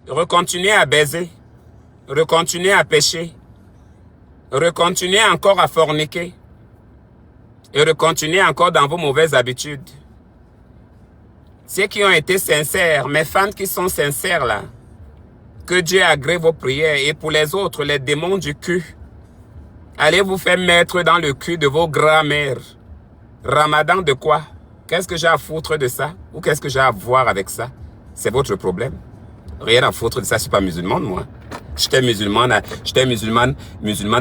recontinuez à baiser, recontinuez à pécher, recontinuez encore à forniquer et recontinuez encore dans vos mauvaises habitudes. Ceux qui ont été sincères, mes fans qui sont sincères là, que Dieu agrée vos prières. Et pour les autres, les démons du cul, allez vous faire mettre dans le cul de vos grands-mères. Ramadan de quoi? Qu'est-ce que j'ai à foutre de ça? Ou qu'est-ce que j'ai à voir avec ça? C'est votre problème. Rien à foutre de ça, je suis pas musulmane moi. J'étais musulmane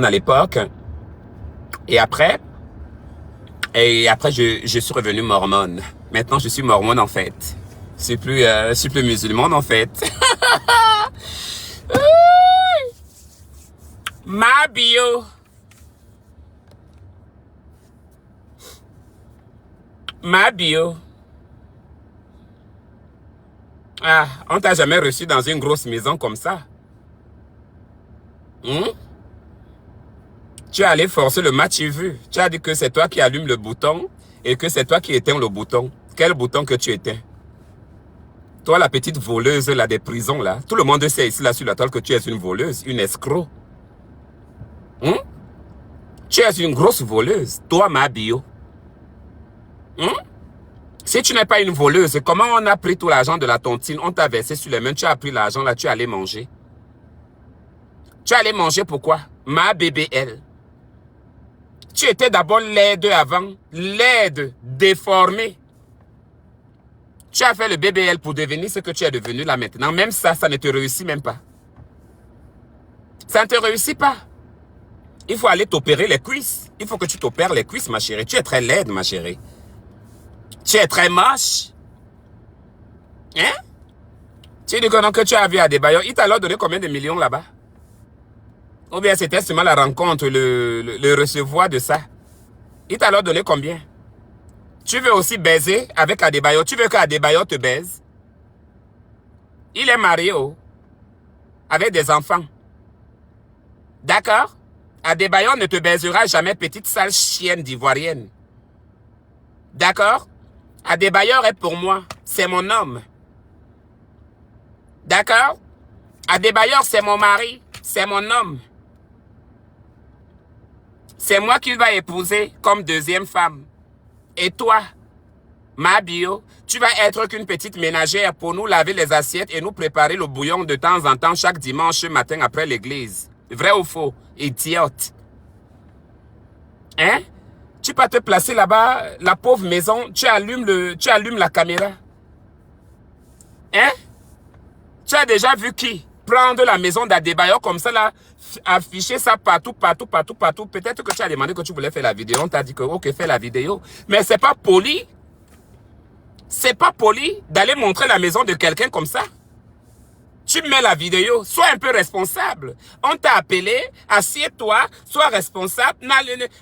à l'époque. Et après, je suis revenu mormone. Maintenant, je suis mormone en fait. Je suis plus musulmane en fait. Ma bio. Ma bio. Ah, on t'a jamais reçu dans une grosse maison comme ça. Tu es allé forcer le match vu. Tu as dit que c'est toi qui allumes le bouton et que c'est toi qui éteins le bouton. Quel bouton que tu éteins? Toi, la petite voleuse là des prisons là. Tout le monde sait ici là sur la toile que tu es une voleuse, une escroc. Tu es une grosse voleuse. Toi, ma bio. Si tu n'es pas une voleuse, comment on a pris tout l'argent de la tontine, on t'a versé sur les mains, tu as pris l'argent là, tu es allé manger. Tu es allé manger pourquoi? Ma BBL. Tu étais d'abord laide avant, laide, déformée. Tu as fait le BBL pour devenir ce que tu es devenu là maintenant. Même ça, ça ne te réussit même pas. Ça ne te réussit pas. Il faut aller t'opérer les cuisses. Il faut que tu t'opères les cuisses, ma chérie. Tu es très laide, ma chérie. Tu es très moche. Hein? Tu dis que non, que tu as vu à Adebayor. Il t'a alors donné combien de millions là-bas? Ou bien c'était seulement la rencontre, le recevoir de ça. Il t'a alors donné combien? Tu veux aussi baiser avec Adebayor? Tu veux qu'Adebayor te baise? Il est marié, avec des enfants. D'accord? Adebayor ne te baisera jamais, petite sale chienne d'ivoirienne. D'accord? Adebayor est pour moi. C'est mon homme. D'accord? Adebayor, c'est mon mari. C'est mon homme. C'est moi qui va épouser comme deuxième femme. Et toi, ma bio, tu vas être qu'une petite ménagère pour nous laver les assiettes et nous préparer le bouillon de temps en temps chaque dimanche matin après l'église. Vrai ou faux? Idiote. Hein? Tu peux te placer là-bas, la pauvre maison, tu allumes la caméra. Hein? Tu as déjà vu qui? Prendre la maison d'Adebayor comme ça là, afficher ça partout. Peut-être que tu as demandé que tu voulais faire la vidéo, on t'a dit que ok, fais la vidéo. Mais c'est pas poli. C'est pas poli d'aller montrer la maison de quelqu'un comme ça. Tu mets la vidéo, sois un peu responsable. On t'a appelé, assieds-toi, sois responsable.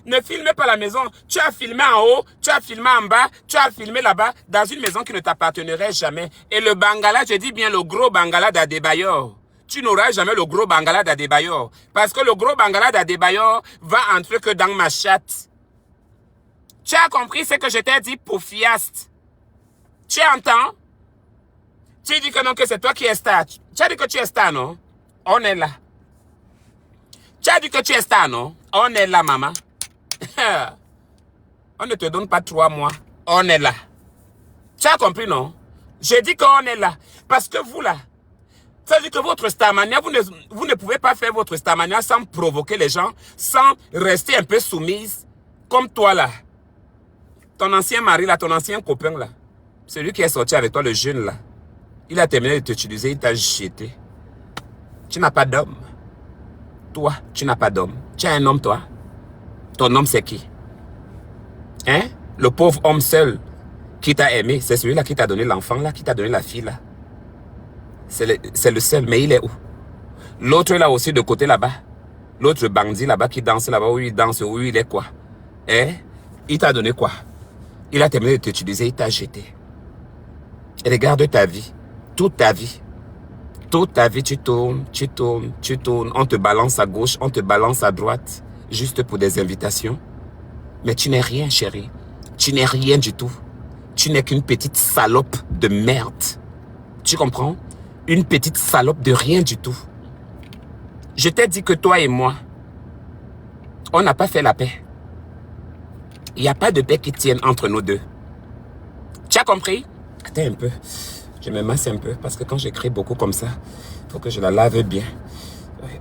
Ne filme pas la maison. Tu as filmé en haut, tu as filmé en bas, tu as filmé là-bas, dans une maison qui ne t'appartiendrait jamais. Et le bangala, je dis bien le gros bangala d'Adebayor. Tu n'auras jamais le gros bangala d'Adebayor. Parce que le gros bangala d'Adebayor va entrer que dans ma chatte. Tu as compris ce que je t'ai dit pour fiaste? Tu entends? Tu dis que non, que c'est toi qui es star. Tu as dit que tu es star, non? On est là. Tu as dit que tu es star, non? On est là, maman. On ne te donne pas 3 mois. On est là. Tu as compris, non? J'ai dit qu'on est là. Parce que vous, là, ça veut dire que votre starmania, vous ne pouvez pas faire votre starmania sans provoquer les gens, sans rester un peu soumise, comme toi, là. Ton ancien mari, là, ton ancien copain, là. Celui qui est sorti avec toi, le jeune, là. Il a terminé de t'utiliser, il t'a jeté. Tu n'as pas d'homme. Toi, tu n'as pas d'homme. Tu as un homme, toi. Ton homme, c'est qui? Hein? Le pauvre homme seul qui t'a aimé, c'est celui-là qui t'a donné l'enfant, là, qui t'a donné la fille, là. C'est le seul, mais il est où? L'autre, là aussi, de côté, là-bas. L'autre bandit, là-bas, qui danse, là-bas, où il danse, où il est quoi? Hein? Il t'a donné quoi? Il a terminé de t'utiliser, il t'a jeté. Et regarde ta vie. Toute ta vie, tu tournes. On te balance à gauche, on te balance à droite, juste pour des invitations. Mais tu n'es rien, chérie. Tu n'es rien du tout. Tu n'es qu'une petite salope de merde. Tu comprends? Une petite salope de rien du tout. Je t'ai dit que toi et moi, on n'a pas fait la paix. Il n'y a pas de paix qui tienne entre nous deux. Tu as compris? Attends un peu. Je me masse un peu parce que quand j'écris beaucoup comme ça, il faut que je la lave bien.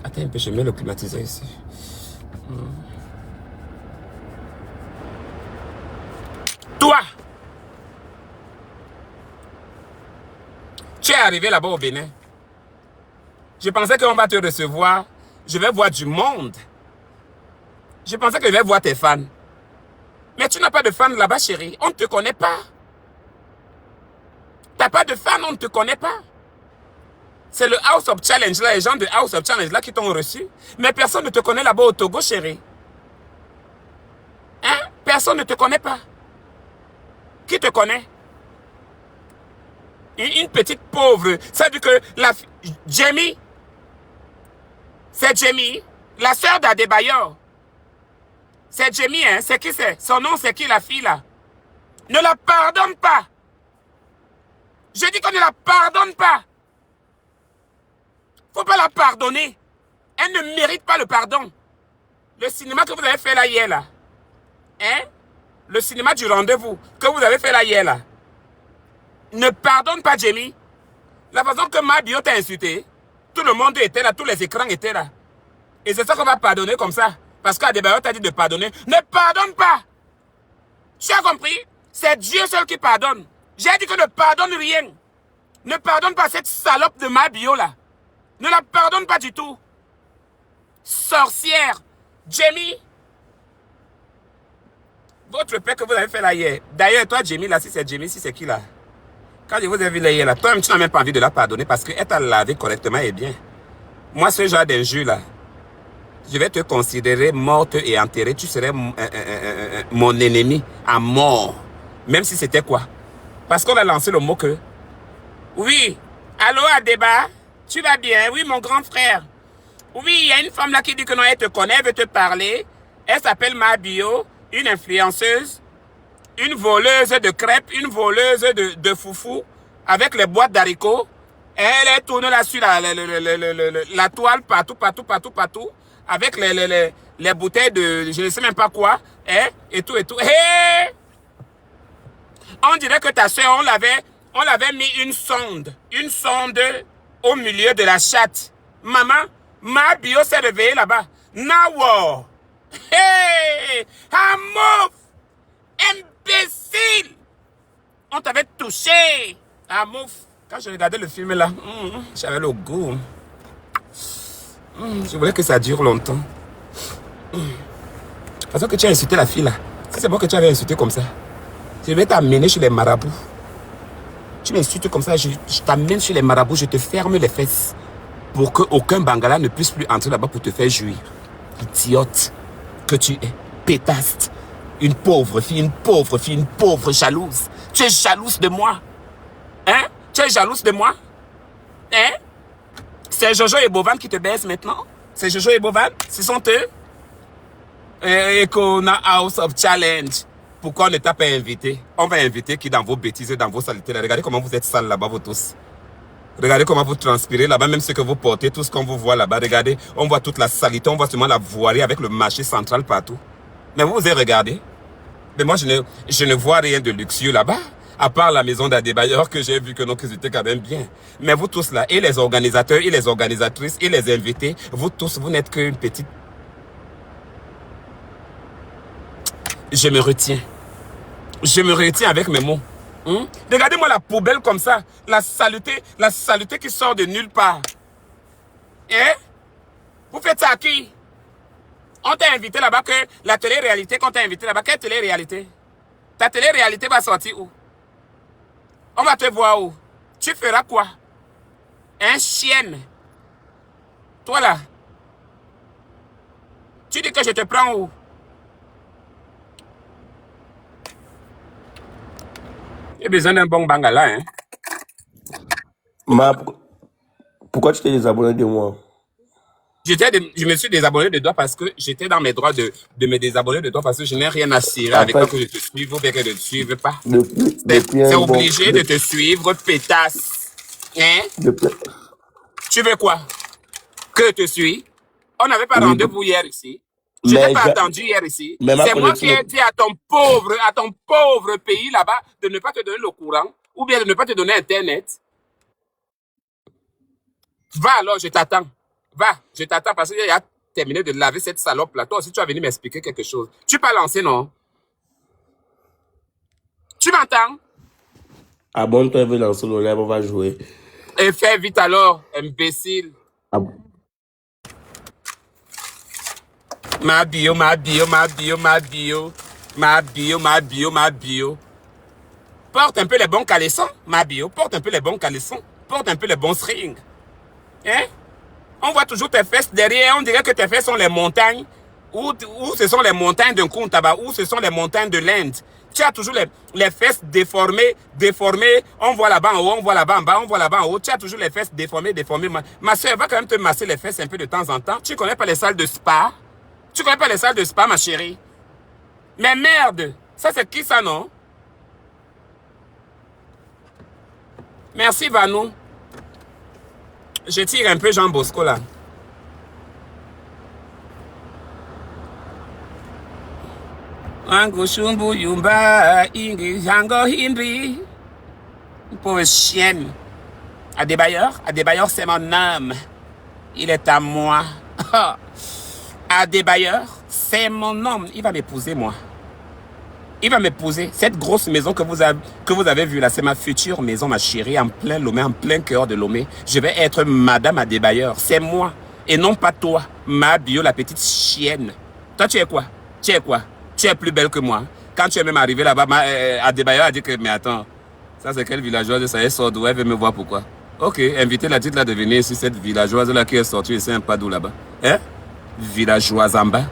Attends un peu, je mets le climatiseur ici. Toi, tu es arrivé là-bas au Bénin. Je pensais qu'on va te recevoir. Je vais voir du monde. Je pensais que je vais voir tes fans. Mais tu n'as pas de fans là-bas, chérie. On ne te connaît pas. Tu n'as pas de fans, on ne te connaît pas. C'est le House of Challenge, là, les gens de House of Challenge, là, qui t'ont reçu. Mais personne ne te connaît là-bas au Togo, chérie. Hein? Personne ne te connaît pas. Qui te connaît? Une petite pauvre. Ça veut dire que la Jamie, c'est Jamie, la sœur d'Adebayor. C'est Jamie, hein? C'est qui c'est? Son nom, c'est qui, la fille, là? Ne la pardonne pas. Je dis qu'on ne la pardonne pas. Faut pas la pardonner. Elle ne mérite pas le pardon. Le cinéma que vous avez fait là hier, là. Hein? Le cinéma du rendez-vous que vous avez fait là hier, là. Ne pardonne pas, Jamie. La façon que ma bio t'a insulté, tout le monde était là, tous les écrans étaient là. Et c'est ça qu'on va pardonner comme ça. Parce qu'Adebayor t'a dit de pardonner. Ne pardonne pas. Tu as compris? C'est Dieu seul qui pardonne. J'ai dit que ne pardonne rien. Ne pardonne pas cette salope de ma bio là. Ne la pardonne pas du tout. Sorcière. Jamie. Votre père que vous avez fait là hier. D'ailleurs, toi, Jamie, là, si c'est Jamie, si c'est qui là? Quand je vous ai vu là hier, là, toi-même, tu n'as même pas envie de la pardonner parce qu'elle t'a lavé correctement et bien. Moi, ce genre d'injure là, je vais te considérer morte et enterrée. Tu serais mon ennemi à mort. Même si c'était quoi? Parce qu'on a lancé le mot que... Oui. Allô, Adeba? Tu vas bien? Oui, mon grand frère. Oui, il y a une femme là qui dit que non, elle te connaît, elle veut te parler. Elle s'appelle Mabio, une influenceuse, une voleuse de crêpes, une voleuse de foufou, avec les boîtes d'haricots. Elle tourne là sur la toile partout, partout, partout, partout, avec les bouteilles de je ne sais même pas quoi, hein, et tout, et tout. Hey! On dirait que ta soeur, on l'avait mis une sonde au milieu de la chatte. Maman, ma bio s'est réveillée là-bas. Nawo! Hey! Amouf! Imbécile! On t'avait touché! Amouf! Quand je regardais le film là, j'avais le goût. Je voulais que ça dure longtemps. Parce que tu as insulté la fille là. Si c'est bon que tu avais insulté comme ça, je vais t'amener chez les marabouts. Tu m'insultes comme ça, je t'amène chez les marabouts, je te ferme les fesses. Pour qu'aucun Bangala ne puisse plus entrer là-bas pour te faire jouir. Idiote que tu es. Pétaste. Une pauvre fille, une pauvre jalouse. Tu es jalouse de moi. Hein? Tu es jalouse de moi? Hein? C'est Jojo et Bovan qui te baissent maintenant? C'est Jojo et Bovan? Ce sont eux? Et qu'on a House of Challenge. Pourquoi on ne t'a pas invité? On va inviter qui dans vos bêtises, dans vos saletés. Regardez comment vous êtes sales là-bas, vous tous. Regardez comment vous transpirez là-bas, même ce que vous portez, tout ce qu'on vous voit là-bas. Regardez, on voit toute la saleté, on voit seulement la voirie avec le marché central partout. Mais vous avez regardé? Mais moi, je ne vois rien de luxueux là-bas. À part la maison d'Adebayor que j'ai vu que non, que c'était quand même bien. Mais vous tous là, et les organisateurs, et les organisatrices, et les invités, vous tous, vous n'êtes qu'une petite... Je me retiens. Je me retiens avec mes mots. Regardez-moi la poubelle comme ça. La saleté qui sort de nulle part. Hein? Vous faites ça à qui? On t'a invité là-bas que la télé-réalité qu'on t'a invité là-bas, quelle télé-réalité? Ta télé-réalité va sortir où? On va te voir où? Tu feras quoi? Un chienne. Toi là. Tu dis que je te prends où? J'ai besoin d'un bon Bangala, hein? Pourquoi tu t'es désabonné de moi? Je me suis désabonné de toi parce que j'étais dans mes droits de me désabonner de toi parce que je n'ai rien à cirer avec toi que je te suive ou bien que je ne te suive pas. Depuis C'est un bon... obligé de te suivre, pétasse. Hein? De plaît. Tu veux quoi? Que je te suis? On n'avait pas Oui, rendez-vous hier ici. Je t'ai mais, pas attendu hier ici. mais ma C'est moi qui connexion ai est... dit à ton pauvre pays là-bas de ne pas te donner le courant ou bien de ne pas te donner Internet. Va alors, je t'attends. Va, je t'attends parce qu'il a terminé de laver cette salope là. Toi aussi, tu vas venir m'expliquer quelque chose. Tu pas lancé, non? Tu m'entends? Abonne-toi et vais lancer le live, on va jouer. Et fais vite alors, imbécile. Ab- Ma bio, ma bio, ma bio, ma bio. Ma bio, ma bio, ma bio. Porte un peu les bons caleçons, ma bio. Porte un peu les bons caleçons. Porte un peu les bons strings. Hein? On voit toujours tes fesses derrière. On dirait que tes fesses sont les montagnes. Ou ce sont les montagnes d'un Kuntaba. Ou ce sont les montagnes de l'Inde. Tu as toujours les fesses déformées, déformées. On voit là-bas en haut, on voit là-bas en bas, on voit là-bas en haut. Tu as toujours les fesses déformées, déformées. Ma soeur, va quand même te masser les fesses un peu de temps en temps. Tu connais pas les salles de spa? Tu connais pas les salles de spa, ma chérie? Mais merde! Ça, c'est qui ça, non? Merci, Vanou. Je tire un peu Jean Bosco, là. Angushumbu Yumba Ingi Jango Hindri. Pauvre chienne. Adebayor, c'est mon homme. Il est à moi. Adebayor, c'est mon homme. Il va m'épouser, moi. Il va m'épouser. Cette grosse maison que vous avez vue là, c'est ma future maison, ma chérie, en plein Lomé, en plein cœur de Lomé. Je vais être Madame Adebayor. C'est moi. Et non pas toi, ma bio, la petite chienne. Toi, tu es quoi? Tu es quoi? Tu es plus belle que moi. Quand tu es même arrivé là-bas, Adebayor a dit que, mais attends, ça c'est quelle villageoise, ça est sordo, elle veut me voir pourquoi. Ok, invitez la petite là de venir ici, cette villageoise là qui est sortie ici un padou là-bas. Hein? Villageoise en bas.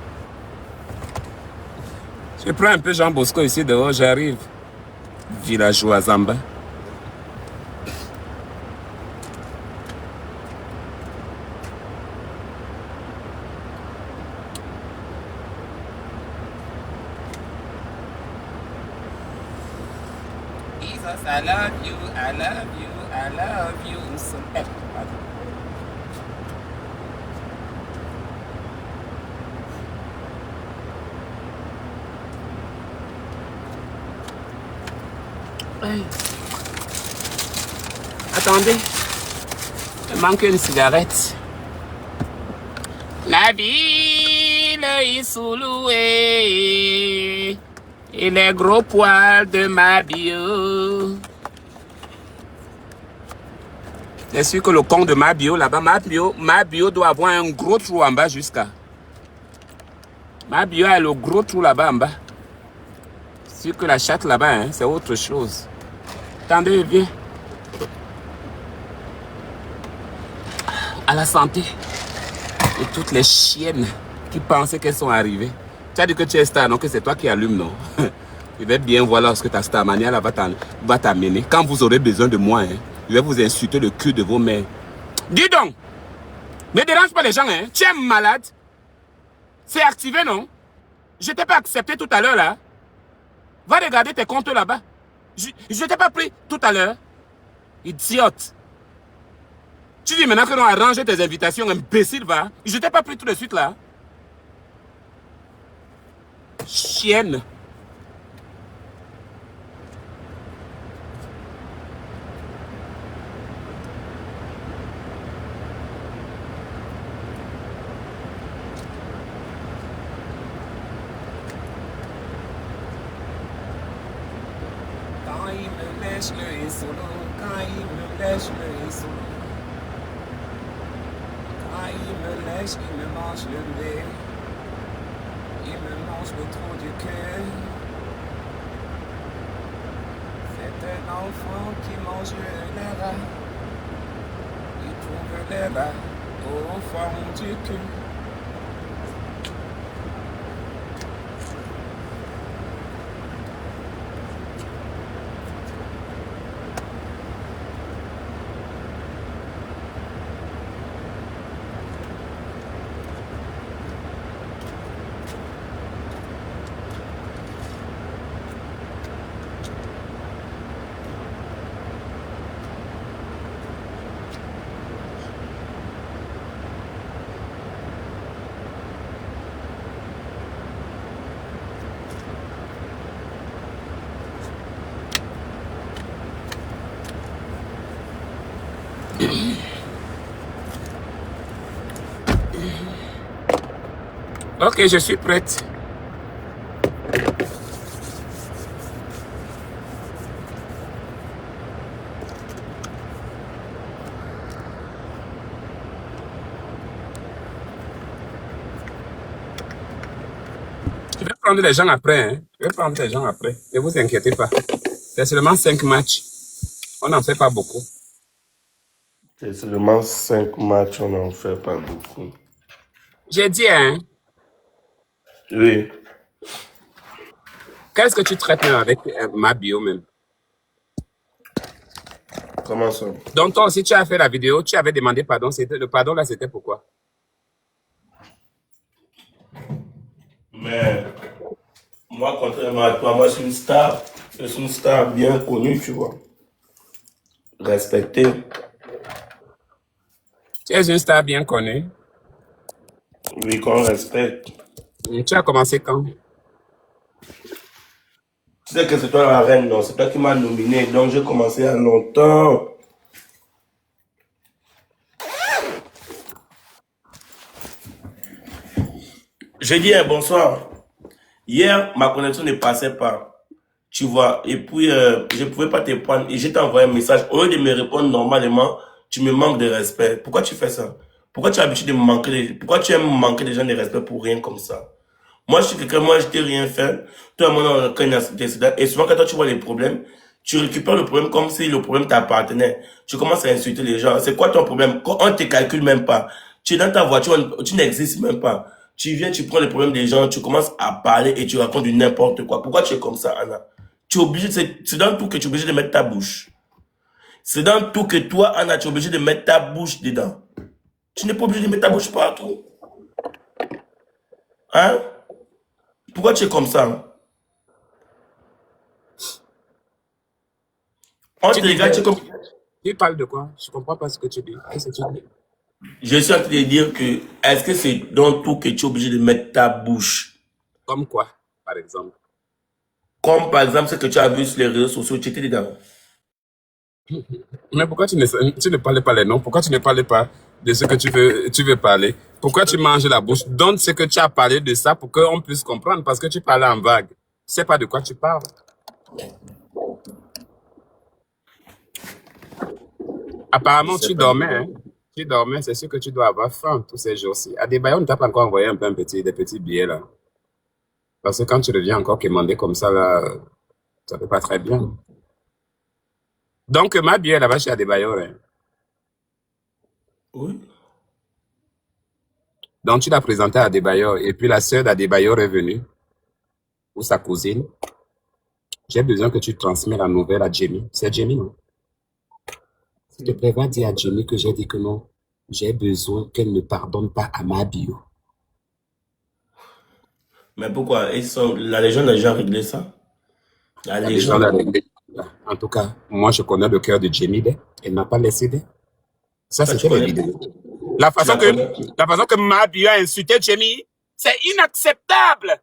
Je prends un peu Jean Bosco ici dehors, j'arrive. Villageois en bas. Jesus, I love you, I love you, I love you. Pardon. Hey. Attendez, il manque une cigarette. La ville est sous louée et les gros poils de ma bio. C'est sûr que le con de ma bio là-bas, ma bio doit avoir un gros trou en bas jusqu'à. Ma bio a le gros trou là-bas en bas. C'est sûr que la chatte là-bas, hein, c'est autre chose. Attendez, viens. À la santé. Et toutes les chiennes qui pensaient qu'elles sont arrivées. Tu as dit que tu es star, non? Que c'est toi qui allumes, non? Je vais bien voir lorsque ta starmania là va t'amener. Quand vous aurez besoin de moi, hein, je vais vous insulter le cul de vos mères. Dis donc! Ne dérange pas les gens, hein? Tu es malade? C'est activé, non? Je t'ai pas accepté tout à l'heure, là. Va regarder tes comptes là-bas. Je t'ai pas pris tout à l'heure. Idiote. Tu dis maintenant que l'on a rangé tes invitations, imbécile, va. Je t'ai pas pris tout de suite, là. Chienne. Quand il me lèche le solo, quand il me lèche le solo. Quand il me lèche, il me mange le nez. Il me mange le trou du cœur. C'est un enfant qui mange les rats. Il trouve les rats au fond du cul. Ok, je suis prête. Je vais prendre les gens après. Hein. Je vais prendre les gens après. Ne vous inquiétez pas. C'est seulement 5 matchs. On n'en fait pas beaucoup. C'est seulement 5 matchs, on n'en fait pas beaucoup. J'ai dit, hein, Oui. qu'est-ce que tu traites même avec ma bio même? Comment ça? Donc toi aussi, tu as fait la vidéo, tu avais demandé pardon. Le pardon là, c'était pourquoi? Mais moi, contrairement à toi, moi, je suis une star. Je suis une star bien connue, tu vois. Respectée. Tu es une star bien connue. Oui, qu'on respecte. Tu as commencé quand? Tu sais que c'est toi la reine, non? C'est toi qui m'as nominé, donc j'ai commencé il y a longtemps. J'ai dit un bonsoir. Hier, ma connexion ne passait pas. Tu vois, et puis je ne pouvais pas te prendre. Et je t'ai envoyé un message. Au lieu de me répondre normalement, tu me manques de respect. Pourquoi tu fais ça? Pourquoi tu as l'habitude de me manquer Pourquoi tu aimes manquer des gens de respect pour rien comme ça? Moi, je suis quelqu'un, moi, je t'ai rien fait. Toi, moi, quand il y a des incidents, et souvent, quand tu vois les problèmes, tu récupères le problème comme si le problème t'appartenait. Tu commences à insulter les gens. C'est quoi ton problème? On ne te calcule même pas. Tu es dans ta voiture, tu n'existes même pas. Tu viens, tu prends les problèmes des gens, tu commences à parler et tu racontes du n'importe quoi. Pourquoi tu es comme ça, Anna? Tu es obligé, c'est dans tout que tu es obligé de mettre ta bouche. C'est dans tout que toi, Anna, tu es obligé de mettre ta bouche dedans. Tu n'es pas obligé de mettre ta bouche partout. Hein? Pourquoi tu es comme ça? On Tu te regarde, tu disais, es comme... tu parles de quoi? Je comprends pas ce que tu dis. Qu'est-ce que tu dis? Je suis en train de dire que, est-ce que c'est dans tout que tu es obligé de mettre ta bouche? Comme quoi, par exemple? Comme par exemple ce que tu as vu sur les réseaux sociaux, tu étais dedans. Mais pourquoi tu ne parles pas les noms? Pourquoi tu ne parles pas de ce que tu veux parler? Pourquoi tu manges la bouche? Donne ce que tu as parlé de ça pour qu'on puisse comprendre, parce que tu parles en vague. Tu sais pas de quoi tu parles. Je Apparemment, sais tu pas. dormais, hein? Tu dormais, c'est sûr que tu dois avoir faim tous ces jours-ci. À Adebayo, on ne t'a pas encore envoyé des petits billets là. Parce que quand tu reviens encore commander comme ça là, ça fait pas très bien. Donc, ma billet là-bas chez Adebayo, hein. Oui. Donc, tu l'as présenté à Adebayo et puis la sœur d'Adebayo est venue, ou sa cousine. J'ai besoin que tu transmets la nouvelle à Jamie. C'est Jamie, non? S'il te plaît, va dire à Jamie que j'ai dit que non. J'ai besoin qu'elle ne pardonne pas à ma bio. Mais pourquoi? La Légion a déjà réglé ça. La La légende Légion. a réglé. En tout cas, moi, je connais le cœur de Jamie. Elle n'a pas laissé d'elle. Ça, Toi, tu c'était les connais. vidéos. La Tu façon la que, connais. la façon que ma bio a insulté Jamie, c'est inacceptable.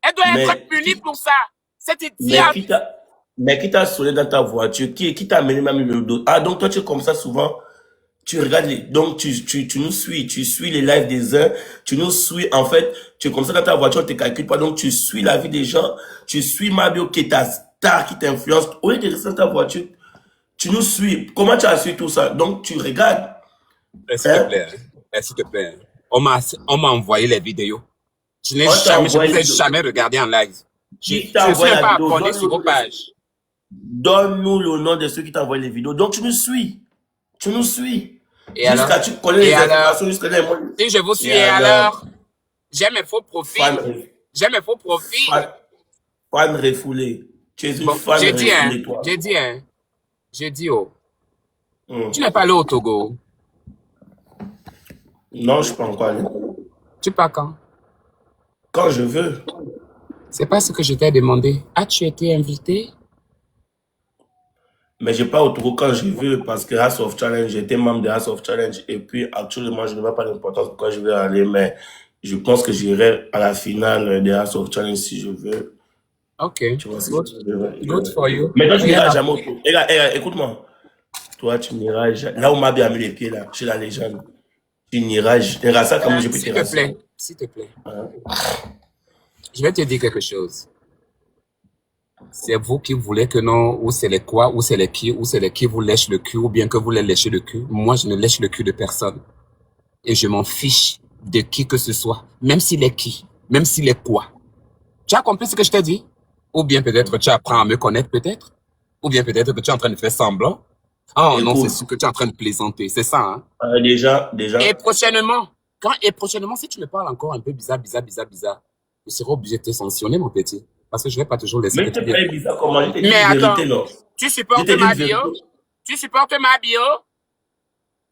Elle doit être Mais punie qui, pour ça. Cette mais idiote. qui t'a, mais qui t'a sonné dans ta voiture? Qui t'a amené même le dos? Ah, donc toi, tu es comme ça souvent. Tu regardes donc tu nous suis, tu suis les lives des uns, tu nous suis, en fait, tu es comme ça dans ta voiture, on te calcule pas, donc tu suis la vie des gens, tu suis Mabio qui est ta star, qui t'influence. Au lieu de rester dans ta voiture, tu nous suis. Comment tu as su tout ça? Donc tu regardes, S'il te hein? plaît. S'il te plaît. On m'a envoyé les vidéos. On t'a Je ne envoyé vous les ai vidéos. jamais regardé en live. Qui Je t'a ne suis envoyé même la pas vidéo? abonné sur vos pages. Donne-nous le nom de ceux qui t'ont envoyé les vidéos. Donc tu nous suis. Tu nous suis. Et alors? Jusqu'à tu connais Et les alors? informations jusqu'à là. Si je vous suis, Et et alors, alors? J'ai mes faux profils. fan, J'ai mes faux profils. fan, fan refoulé. Tu es une Bon, fan refoulée, toi. j'ai dit, oh, Hmm. tu n'es pas allé au Togo. Non, je peux encore aller. Tu pars quand? Quand je veux. C'est pas ce que je t'ai demandé. As-tu été invité? Mais je pars au Togo quand je veux parce que House of Challenge, j'étais membre de House of Challenge et puis actuellement, je ne vois pas l'importance pourquoi je vais aller, mais je pense que j'irai à la finale de House of Challenge si je veux. Ok. Tu vois, si Good, je veux. good for you. Mais toi, tu n'iras Regarde. jamais au Togo. Écoute-moi. Toi, tu n'iras jamais. Là où m'a bien mis les pieds, là, chez la légende. Tu n'iras ça comme je peux te rassurer. s'il te plaît, Hein? je vais te dire quelque chose. C'est vous qui voulez que non, ou c'est les quoi, ou c'est les qui vous lèchent le cul, ou bien que vous les léchez le cul. Moi, je ne lèche le cul de personne. Et je m'en fiche de qui que ce soit, même s'il est qui, même s'il est quoi. Tu as compris ce que je t'ai dit? Ou bien peut-être tu apprends à me connaître peut-être? Ou bien peut-être que tu es en train de faire semblant? Oh non, c'est Écoute, sûr que tu es en train de plaisanter, c'est ça, hein? déjà, Et prochainement, si tu me parles encore un peu bizarre, je serai obligé de te sanctionner, mon petit. Parce que je vais pas toujours laisser que même tu te viennes. parler bizarre comment, je t'ai dit Mais une attends, vérité, non? tu Je supportes t'ai dit ma une bio? vérité, Tu supportes ma bio?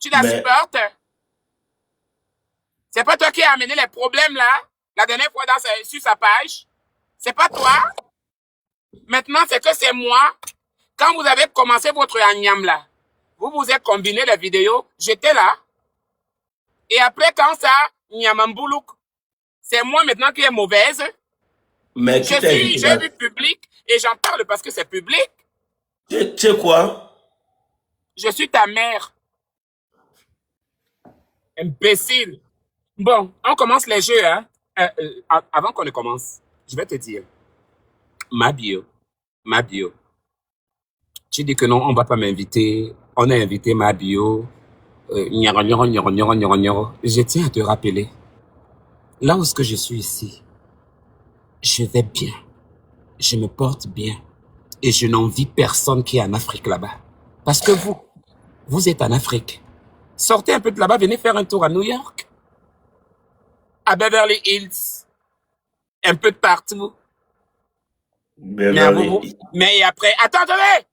Tu la mais supportes? C'est pas toi qui as amené les problèmes là, la dernière fois sur sa page? C'est pas toi? Maintenant, c'est que c'est moi. Quand vous avez commencé votre agnam là, vous vous êtes combiné les vidéos, j'étais là. Et après, quand ça, Nyamamboulouk, c'est moi maintenant qui est mauvaise. qui t'a invité J'ai dans... vu public et j'en parle parce que c'est public. Tu sais quoi? Je suis ta mère. Imbécile. Bon, on commence les jeux, hein. Avant qu'on ne commence, je vais te dire, ma bio, ma bio. Tu dis que non, on va pas m'inviter. On a invité ma bio. Nyoro, nyoro, nyoro, nyoro, nyoro, nyoro. Je tiens à te rappeler, là où ce que je suis ici, je vais bien, je me porte bien et je n'envie personne qui est en Afrique là-bas. Parce que vous êtes en Afrique. Sortez un peu de là-bas, venez faire un tour à New York, à Beverly Hills, un peu de partout. Beverly. Mais après, attendez!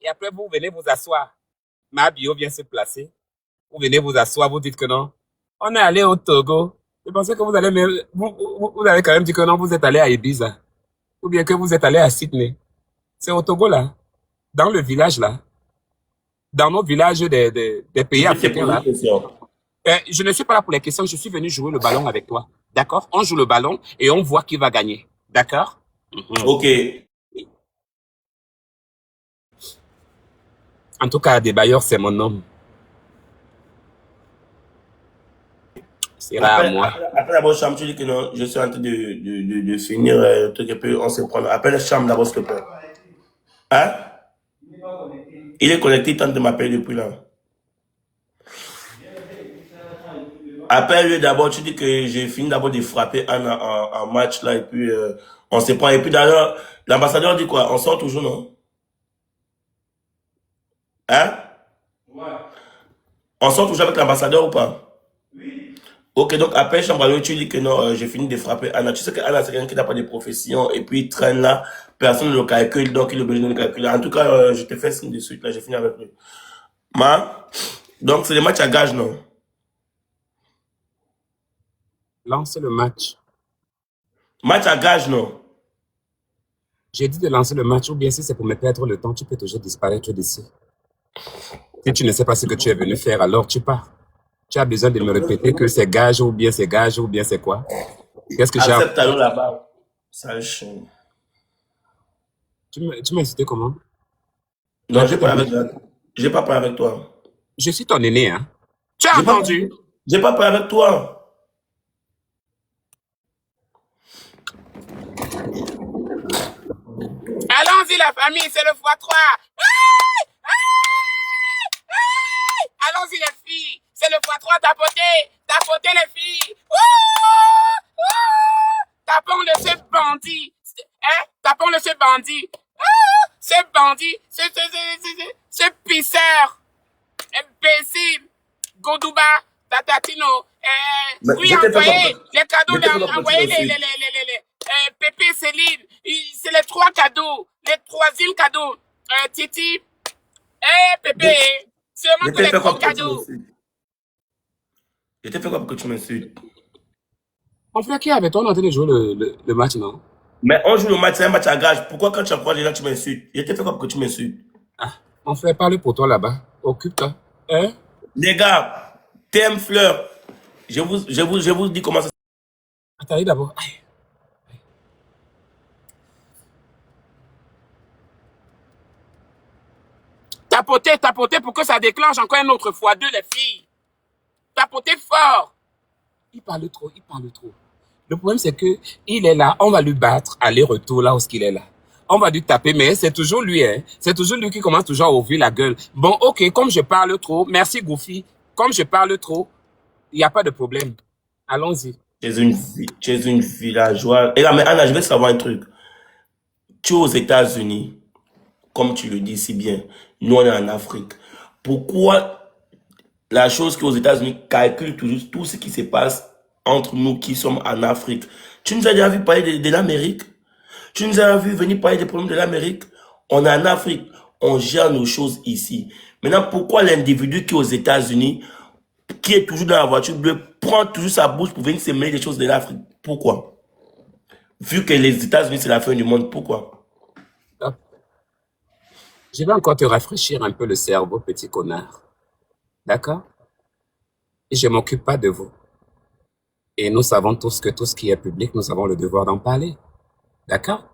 Et après, vous venez vous asseoir. Ma bio vient se placer. Vous venez vous asseoir, vous dites que non. On est allé au Togo. Je pensais que vous allez vous avez quand même dit que non, vous êtes allé à Ibiza. Ou bien que vous êtes allé à Sydney. C'est au Togo là. Dans le village là. Dans nos villages des pays Je vais te africains poser une là. question. Je ne suis pas là pour les questions, je suis venu jouer le ballon avec toi. D'accord? On joue le ballon et on voit qui va gagner. D'accord? Ok. En tout cas, Adebayor, c'est mon homme. C'est là à moi. Après d'abord, Cham, tu dis que non, je suis en train de finir le truc et puis on se prend. Appelle Cham d'abord, s'il te plaît. Hein? Il est connecté, il tente de m'appeler depuis là. Appelle-le d'abord, tu dis que j'ai fini d'abord de frapper en match là et puis on se prend. Et puis d'ailleurs, l'ambassadeur dit quoi? On sort toujours, non? Hein? On sort toujours avec l'ambassadeur ou pas? Ok, donc après Chambrano, tu dis que non, j'ai fini de frapper Anna. Tu sais que Anna, c'est quelqu'un qui n'a pas de profession et puis il traîne là, personne ne le calcule, donc il est obligé de le calculer. En tout cas, je te fais signe de suite, là, j'ai fini avec lui. Donc c'est le match à gage, non? Lance le match. Match à gage, non? J'ai dit de lancer le match, ou bien si c'est pour me perdre le temps, tu peux toujours disparaître d'ici. Si tu ne sais pas ce que tu es venu faire, alors tu pars. Tu as besoin de me répéter que c'est gage, ou bien c'est gage, ou bien c'est quoi? Qu'est-ce que j'ai... Accepte alors là-bas. Sale chien. Tu m'as insulté comment? Non, j'ai pas parlé avec toi. Je suis ton aîné, hein? Tu as J'ai pas, entendu? j'ai pas parlé avec toi. Allons-y, la famille, c'est le x3. Allons-y, les filles. C'est le x3, tapotez les filles. Tapons-le, ce bandit. Hein? Tapons-le, ce bandit. Ce bandit, ce pisseur, imbécile, Godouba, Tatatino, Mais oui, je t'ai fait envoyez comme, les cadeaux, je t'ai fait comme que tu envoyez me suis. Pépé, Céline, c'est les 3 cadeaux, les 3e cadeaux, Titi, Pépé, Je seulement que t'ai les fait 3 comme que tu me cadeaux. suis. Je t'ai fait comme que tu me suis. Mon frère, qui est avec toi, on est en train de jouer le match, non? Mais on joue le match, c'est un match à gage. Pourquoi quand tu approches les gens, tu m'insultes? Je t'ai fait comme que tu m'insultes. Ah, mon frère, parle pour toi là-bas. Occupe-toi. Hein? Les gars, thème fleur. Je vous dis comment ça. Attendez d'abord. Aïe. Tapotez pour que ça déclenche encore une autre fois 2, les filles. Tapotez fort. Il parle trop, il parle trop. Le problème, c'est que il est là, on va lui battre aller-retour là où il est là. On va lui taper, mais c'est toujours lui, hein. C'est toujours lui qui commence toujours à ouvrir la gueule. Bon, ok, comme je parle trop, merci Goofy. Comme je parle trop, il n'y a pas de problème. Allons-y. Tu es une villageoise. Et là, mais Anna, je veux savoir un truc. Tu es aux États-Unis, comme tu le dis si bien. Nous, on est en Afrique. Pourquoi la chose qu'aux États-Unis calcule toujours tout ce qui se passe entre nous qui sommes en Afrique? Tu nous as déjà vu parler de l'Amérique? Tu nous as vu venir parler des problèmes de l'Amérique? On est en Afrique. On gère nos choses ici. Maintenant, pourquoi l'individu qui est aux États-Unis, qui est toujours dans la voiture bleue, prend toujours sa bouche pour venir se mêler des choses de l'Afrique? Pourquoi? Vu que les États-Unis, c'est la fin du monde, pourquoi? Hop. Je vais encore te rafraîchir un peu le cerveau, petit connard. D'accord? Et je m'occupe pas de vous. Et nous savons tous que tout ce qui est public, nous avons le devoir d'en parler. D'accord?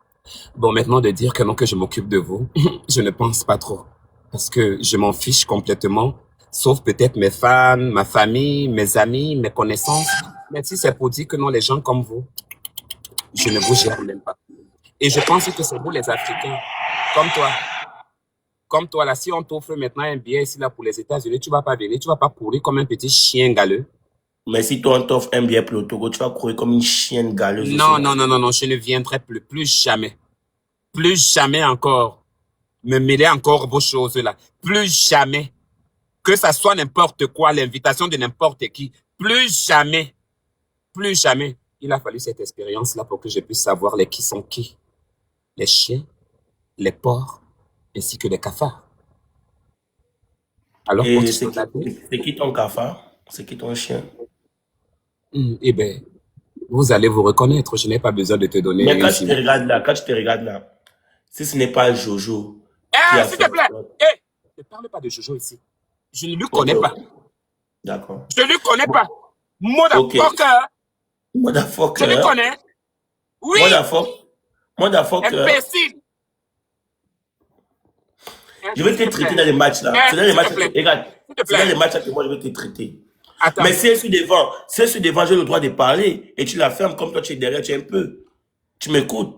Bon, maintenant de dire que non, que je m'occupe de vous, je ne pense pas trop. Parce que je m'en fiche complètement, sauf peut-être mes fans, ma famille, mes amis, mes connaissances. Mais si c'est pour dire que non, les gens comme vous, je ne vous gère même pas. Et je pense que c'est vous les Africains, comme toi là, si on t'offre maintenant un billet ici là pour les États-Unis, tu vas pas venir, tu vas pas courir comme un petit chien galeux. Mais si toi, on t'offre un billet pour le Togo, tu vas courir comme une chienne galeuse aussi. Non, non, non, non, non, je ne viendrai plus jamais. Plus jamais encore. Me mêler encore vos choses là. Plus jamais. Que ça soit n'importe quoi, l'invitation de n'importe qui. Plus jamais. Plus jamais. Il a fallu cette expérience-là pour que je puisse savoir les qui sont qui. Les chiens, les porcs, ainsi que les cafards. Alors, pour Et te soldater, c'est qui ton cafard? C'est qui ton chien? eh ben, vous allez vous reconnaître. Je n'ai pas besoin de te donner Mais une quand tu te image. regardes là, quand tu te regardes là, si ce n'est pas Jojo qui Eh, a s'il fait te en plaît. sorte- Eh, ne parle pas de Jojo ici. Je ne lui Ok, connais pas. ok, d'accord. Je ne lui connais Bon, pas. ok. Motherfucker. Je lui Motherfucker. connais. Oui, Motherfucker. Motherfucker. imbécile. Je vais te S'il te traiter plaît. dans les matchs là. C'est dans les S'il matchs te là que, plaît. regarde, S'il te c'est dans les plaît. matchs là que moi je vais te traiter. Mais Attends. si elle est devant, j'ai le droit de parler. Et tu la fermes comme toi tu es derrière, tu es un peu. Tu m'écoutes.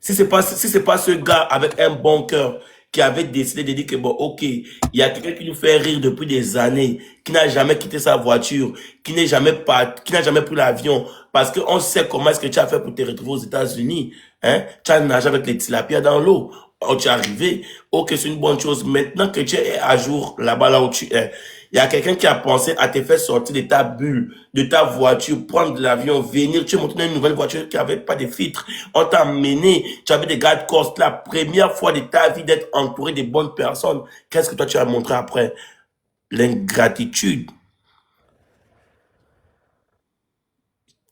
Si c'est pas ce gars avec un bon cœur qui avait décidé de dire que bon, ok, il y a quelqu'un qui nous fait rire depuis des années, qui n'a jamais quitté sa voiture, qui n'a jamais pris l'avion, parce qu'on sait comment est-ce que tu as fait pour te retrouver aux États-Unis, hein? Tu as nagé avec les tilapias dans l'eau. Oh, tu es arrivé. Ok, c'est une bonne chose. Maintenant que tu es à jour là-bas, là où tu es, il y a quelqu'un qui a pensé à te faire sortir de ta bulle, de ta voiture, prendre l'avion, venir. Tu es monté dans une nouvelle voiture qui avait pas de filtre. On t'a mené. Tu avais des gardes corses. La première fois de ta vie d'être entouré de bonnes personnes. Qu'est-ce que toi tu as montré après? L'ingratitude.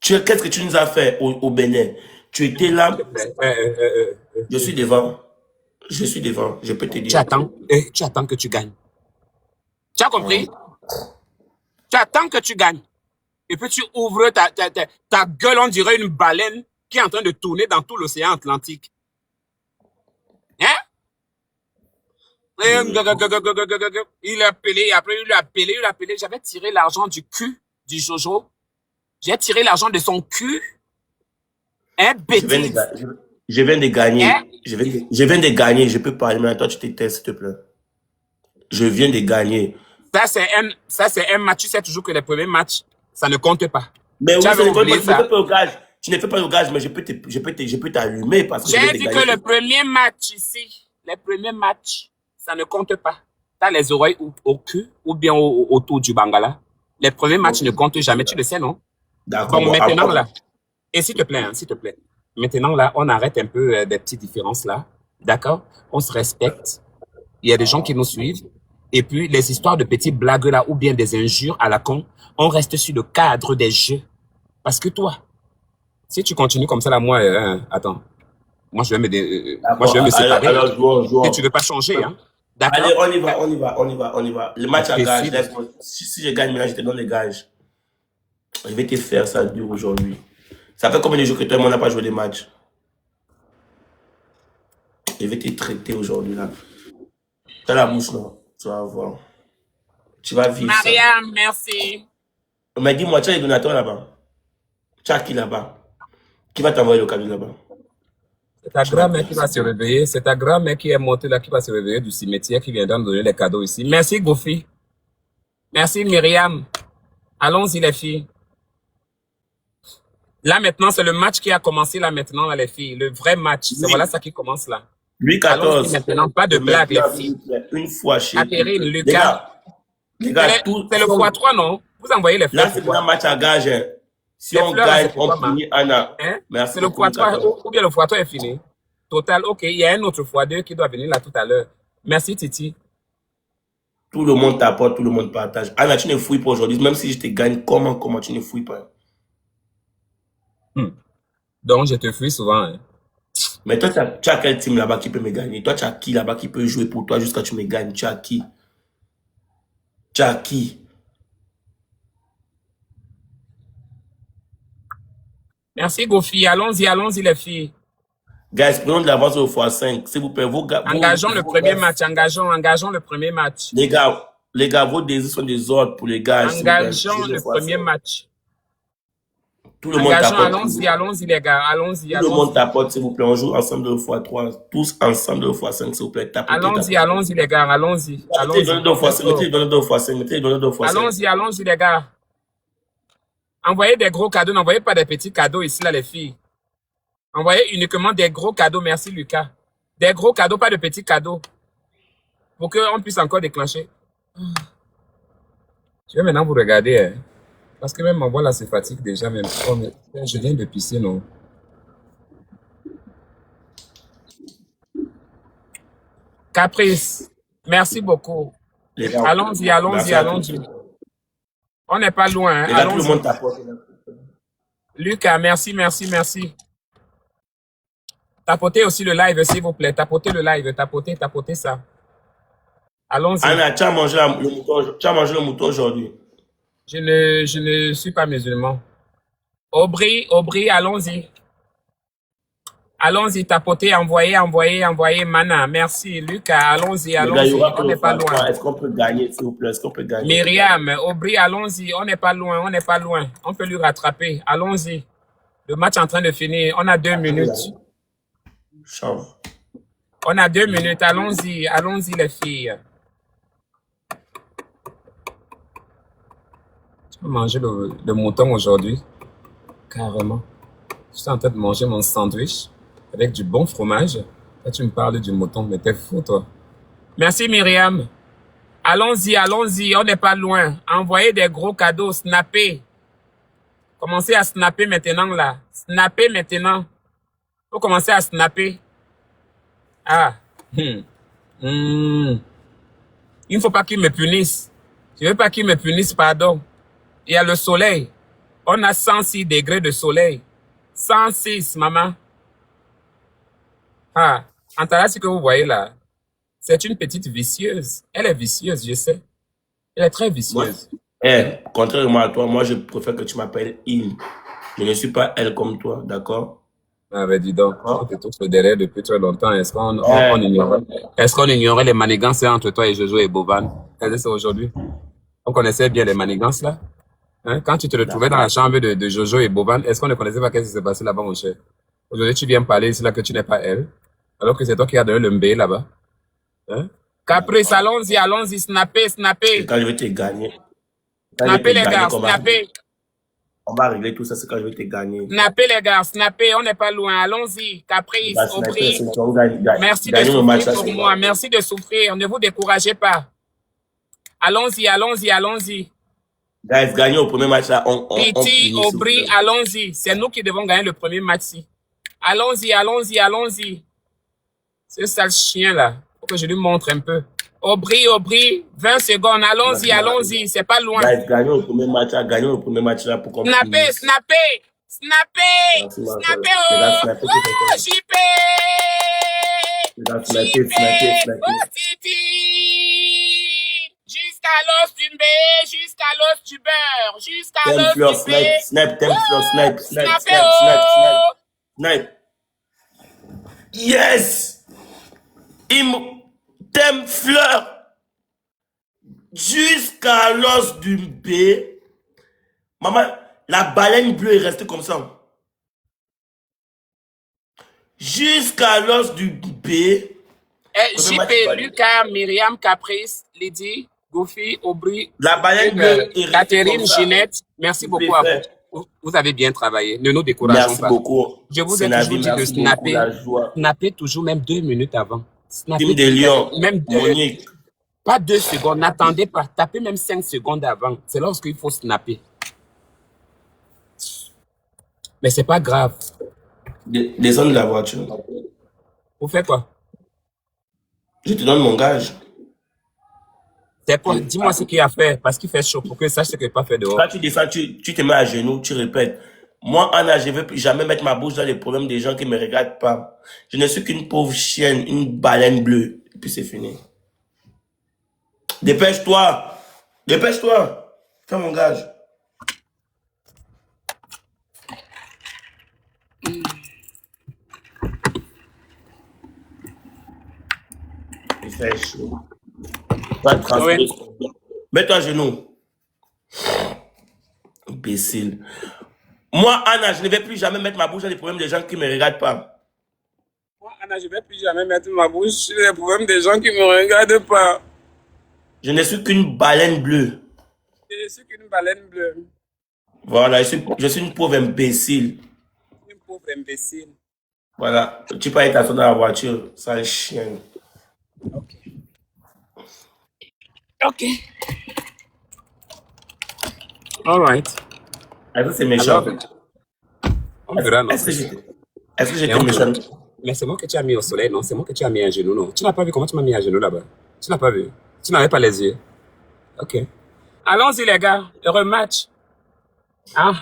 Qu'est-ce que tu nous as fait au Bénin? Tu étais S'il te là. plaît. Je suis devant. Je suis devant. Je peux te Tu dire. attends. Tu attends que tu gagnes. Tu as Hein? compris? Tu attends que tu gagnes. Et puis tu ouvres ta gueule, on dirait une baleine qui est en train de tourner dans tout l'océan Atlantique. Hein? Il a appelé, après il a appelé. J'avais tiré l'argent du cul du Jojo. J'ai tiré l'argent de son cul. Hein, Je viens de, bêtise. je viens de gagner. Hein? Je viens de gagner. Je peux parler. Maintenant, toi, tu te tais, s'il te plaît. Je viens de gagner. Ça, c'est un match. Tu sais toujours que les premiers matchs, ça ne compte pas. Mais Tu oui, avais c'est l'école. Moi, oublié je ne fais ça. pas au gage. Tu ne fais pas au gage, mais je peux t'allumer parce que je viens J'ai de dit gagner. que le premier match ici, les premiers matchs, ça ne compte pas. T'as les oreilles au cul ou bien autour du bangala. Les premiers matchs Ok. ne comptent jamais, tu le sais, non? D'accord. Bon, Bon, maintenant là, et s'il te plaît, hein, s'il te plaît. Maintenant là, on arrête un peu des petites différences là. D'accord? On se respecte. Il y a des gens qui nous suivent. Et puis, les histoires de petites blagues là, ou bien des injures à la con, on reste sur le cadre des jeux. Parce que toi, si tu continues comme ça là, moi, attends. Moi, moi, je vais me séparer. alors, jouons, Si tu jouons. veux pas changer, hein. D'accord? Allez, on y va, on y va, on y va, on y va. Le match à gage, Imbécile. laisse-moi. Si je gagne, maintenant, je te donne les gages. Je vais te faire ça dur aujourd'hui. Ça fait combien de jours que toi et moi, on n'a pas joué des matchs? Je vais te traiter aujourd'hui, là. T'as la bouche, là. Tu vas voir. Tu vas vivre ça. Mariam, merci. Mais dis-moi, tu as les donateurs là-bas. Tu as qui là-bas? Qui va t'envoyer le cadeau là-bas? C'est ta Tu vas grand-mère qui payer va ça. se réveiller. C'est ta grand-mère qui est montée là, qui va se réveiller du cimetière, qui viendra nous donner les cadeaux ici. Merci, Gofi. Merci, Myriam. Allons-y, les filles. Là, maintenant, c'est le match qui a commencé là, maintenant, là, les filles. Le vrai match. C'est voilà Louis, ça qui commence là. Louis Allons-y 14. maintenant. Pas de blague, les Maintenant, s'il filles. vous plaît, une fois chez vous. Catherine, Les Lucas. gars, les gars, tout. C'est le x3, non? Vous envoyez les Là, fleurs c'est pourquoi? maintenant match à gage, hein. Si Les on fleurs, là, c'est gagne, on pourquoi, ma? punit Anna. Hein? Merci C'est le beaucoup, Louis x3 14. ou bien le x3 est fini? Total, ok. Il y a un autre x2 qui doit venir là tout à l'heure. Merci, Titi. Tout le monde t'apporte, tout le monde partage. Anna, tu ne fouilles pas aujourd'hui. Même si je te gagne, comment tu ne fouilles pas? Hmm. Donc, je te fuis souvent. Hein. Mais toi, tu as quel team là-bas qui peut me gagner? Toi, tu as qui là-bas qui peut jouer pour toi jusqu'à ce que tu me gagnes? Tu as qui? Tu as qui? Merci, Gofi. Allons-y, les filles. Guys, prenons de l'avance au x5. S'il vous plaît, Engageons le premier match. Engageons le premier match. Les gars, vos désirs sont des ordres pour les gars. S'il vous plaît, Engageons jouez le le premier x5. match. Tout le monde t'apporte. Allons-y, les gars. Allons-y, Tout le monde t'apporte, s'il vous plaît. On joue ensemble le x3. Tous ensemble le x5, s'il vous plaît. Tapotez. Allons-y, les gars. Allons-y. Mettez les données de x5. Mettez les données de x5. Mettez les données de x5. Allons-y, les gars. Envoyez des gros cadeaux. N'envoyez pas des petits cadeaux ici, là, les filles. Envoyez uniquement des gros cadeaux. Merci, Lucas. Des gros cadeaux, pas de petits cadeaux. Pour qu'on puisse encore déclencher. Je vais maintenant vous regarder. Hein. Parce que même ma voix là se fatigue déjà. Même. Oh, mais je viens de pisser, non? Caprice. Merci beaucoup. Les gars, Allons-y. merci à tous. On n'est pas loin. Hein. Les gars, tout le monde t'apporte. Lucas, merci. Tapotez aussi le live, s'il vous plaît. Tapotez le live. Tapotez ça. Allons-y. Anna, tu as mangé le mouton aujourd'hui. Je ne suis pas musulman. Aubry, allons-y. Allons-y, tapotez, envoyez, Mana. Merci, Lucas, allons-y. On n'est pas loin. Est-ce qu'on peut gagner, s'il vous plaît? Est-ce qu'on peut gagner? Myriam, Aubry, allons-y. On n'est pas loin. On peut lui rattraper. Allons-y. Le match est en train de finir. On a 2 minutes. Change. On a 2 minutes. Allons-y, les filles. Je vais manger le mouton aujourd'hui. Carrément. Je suis en train de manger mon sandwich avec du bon fromage. Là, tu me parles du mouton, mais t'es fou, toi. Merci, Myriam. Allons-y. On n'est pas loin. Envoyez des gros cadeaux. Snappez. Commencez à snapper maintenant, là. Snappez maintenant. Faut commencer à snapper. Ah. Il ne faut pas qu'ils me punissent. Je ne veux pas qu'ils me punissent, pardon. Il y a le soleil. On a 106 degrés de soleil. 106, maman. Ah, Antara, ce que vous voyez là, c'est une petite vicieuse. Elle est vicieuse, je sais. Elle est très vicieuse. Contrairement à toi, moi, je préfère que tu m'appelles Il. Je ne suis pas elle comme toi, d'accord? Ah ben dis donc, on te touche le derrière depuis très longtemps. Est-ce qu'on ignorait les manigances entre toi et Jojo et Boban? C'est aujourd'hui. On connaissait bien les manigances là. Hein? Quand tu te retrouvais dans la chambre de Jojo et Boban, est-ce qu'on ne connaissait pas qu'est-ce qui s'est passé là-bas, mon cher? Aujourd'hui, tu viens parler ici là que tu n'es pas elle, alors que c'est toi qui as donné le mbé là-bas. Hein? Caprice, allons-y, snappez. C'est quand je vais te gagner. Snappez les gars, snappez. On va régler tout ça, c'est quand je vais te gagner. Snappez les gars, snappez, on n'est pas loin. Allons-y, Caprice, Aubry. Merci de souffrir pour moi, merci de souffrir, ne vous découragez pas. Allons-y. Guys, gagnez au premier match là. Piti, Aubry, allons-y. C'est nous qui devons gagner le premier match-ci. Allons-y. Ce sale chien là, faut que je lui montre un peu. Aubry, 20 secondes, allons-y, c'est pas loin. Guys, gagnez au premier match là pour qu'on puisse. Snappez, oh, JP! Jusqu'à l'os du B, jusqu'à l'os du beurre, jusqu'à l'os du B. Snipe. Yes! Thème fleur. Jusqu'à l'os du B. Maman, la baleine bleue est restée comme ça. Jusqu'à l'os du B. JP, Lucas, Myriam, Caprice, Lydie, Goofy, Aubry, La baleine bleue est restée comme Catherine, ça. Ginette, merci beaucoup à vous. Vous avez bien travaillé. Ne nous décourageons Merci pas. beaucoup. Je vous ai Sénavi, toujours dit de merci beaucoup, snapper. la joie. Snapper toujours même 2 minutes avant. Snapper Team des Lions, même Monique. pas 2 secondes. N'attendez pas. Tapez même 5 secondes avant. C'est lorsqu'il faut snapper. Mais c'est pas grave. Descends de la voiture. Vous faites quoi? Je te donne mon gage. C'est quoi? Dis-moi ce qu'il a fait parce qu'il fait chaud pour que je sache ce qu'il n'a pas fait dehors. Quand tu descends, tu te mets à genoux, tu répètes. Moi, Anna, je ne veux plus jamais mettre ma bouche dans les problèmes des gens qui ne me regardent pas. Je ne suis qu'une pauvre chienne, une baleine bleue. Et puis c'est fini. Dépêche-toi. Dépêche-toi. Fais mon gage. Il fait chaud. Oui. Mets-toi à genoux. Imbécile. Moi, Anna, je ne vais plus jamais mettre ma bouche dans les problèmes des gens qui ne me regardent pas. Moi, Anna, je ne vais plus jamais mettre ma bouche sur les problèmes des gens qui ne me regardent pas. Je ne suis qu'une baleine bleue. Je suis qu'une baleine bleue. Voilà, je suis une pauvre imbécile. Une pauvre imbécile. Voilà, tu peux aller t'asseoir dans la voiture, sale chienne. Ok. Ok. All right. Est-ce que c'est méchant? On verra, non? Est-ce que j'étais méchant? Mais c'est moi que tu as mis au soleil, non? C'est moi que tu as mis à genoux, non? Tu n'as pas vu comment tu m'as mis à genoux là-bas? Tu n'as pas vu? Tu n'avais pas les yeux? Ok. Allons-y, les gars. Heureux match. Hein?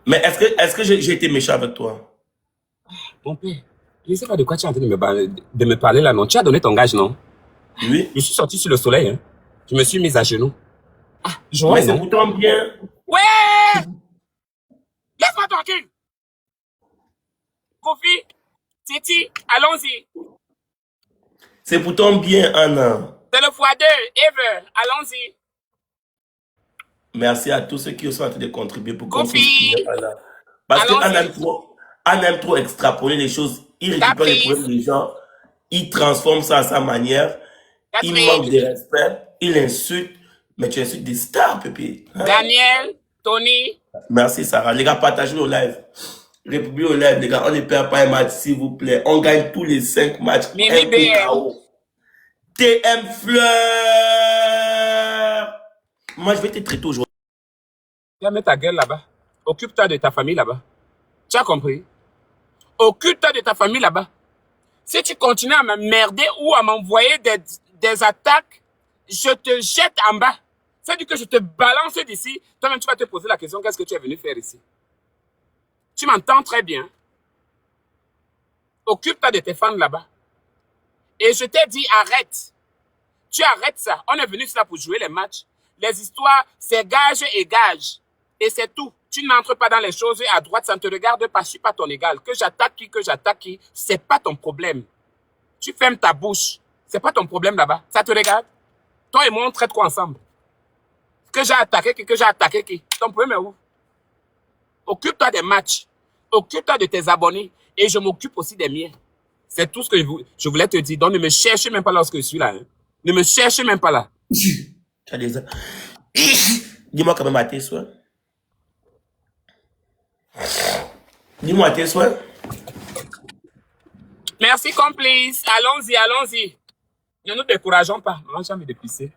Mais est-ce que j'ai été méchant avec toi? Mon père, je ne sais pas de quoi tu es en train de me parler là, non? Tu as donné ton gage, non? Oui. Je suis sorti sur le soleil, hein. Je me suis mis à genoux. Ah, je vois, mais c'est non? pourtant bien. Ouais! Laisse-moi tranquille! Kofi, Titi, allons-y. C'est pourtant bien, Anna. C'est le x2, Ever, allons-y. Merci à tous ceux qui sont en train de contribuer pour qu'on Kofi, puisse finir Anna. Parce que Anna aime trop extrapoler les choses. Il récupère les problèmes des gens. Il transforme ça à sa manière. Il manque de respect. Il insulte. Mais tu insultes des stars, Pépé. Hein? Daniel, Tony. Merci, Sarah. Les gars, partagez nos lives. République au live, les gars. On ne perd pas un match, s'il vous plaît. On gagne tous les 5 matchs. Mimi BM. TM Fleur. Moi, je vais te traiter aujourd'hui. Tu vas mettre ta gueule là-bas. Occupe-toi de ta famille là-bas. Tu as compris? Occupe-toi de ta famille là-bas. Si tu continues à m'emmerder ou à m'envoyer des attaques, je te jette en bas. C'est-à-dire que je te balance d'ici. Toi-même, tu vas te poser la question, qu'est-ce que tu es venu faire ici? Tu m'entends très bien. Occupe-toi de tes fans là-bas. Et je t'ai dit, arrête. Tu arrêtes ça. On est venu là pour jouer les matchs. Les histoires, c'est gage et gage. Et c'est tout. Tu n'entres pas dans les choses à droite, ça ne te regarde pas. Je suis pas ton égal. Que j'attaque qui, c'est pas ton problème. Tu fermes ta bouche. C'est pas ton problème là-bas. Ça te regarde. Toi et moi, on traite quoi ensemble? Que j'ai attaqué qui? Ton problème est où? Occupe-toi des matchs. Occupe-toi de tes abonnés. Et je m'occupe aussi des miens. C'est tout ce que je voulais te dire. Donc, ne me cherche même pas lorsque je suis là. Hein. Ne me cherche même pas là. Dis-moi quand même à tes soins. Dis-moi à tes soins. Merci, complice. Allons-y, allons-y. Ne nous décourageons pas. Maman, j'ai envie de pisser.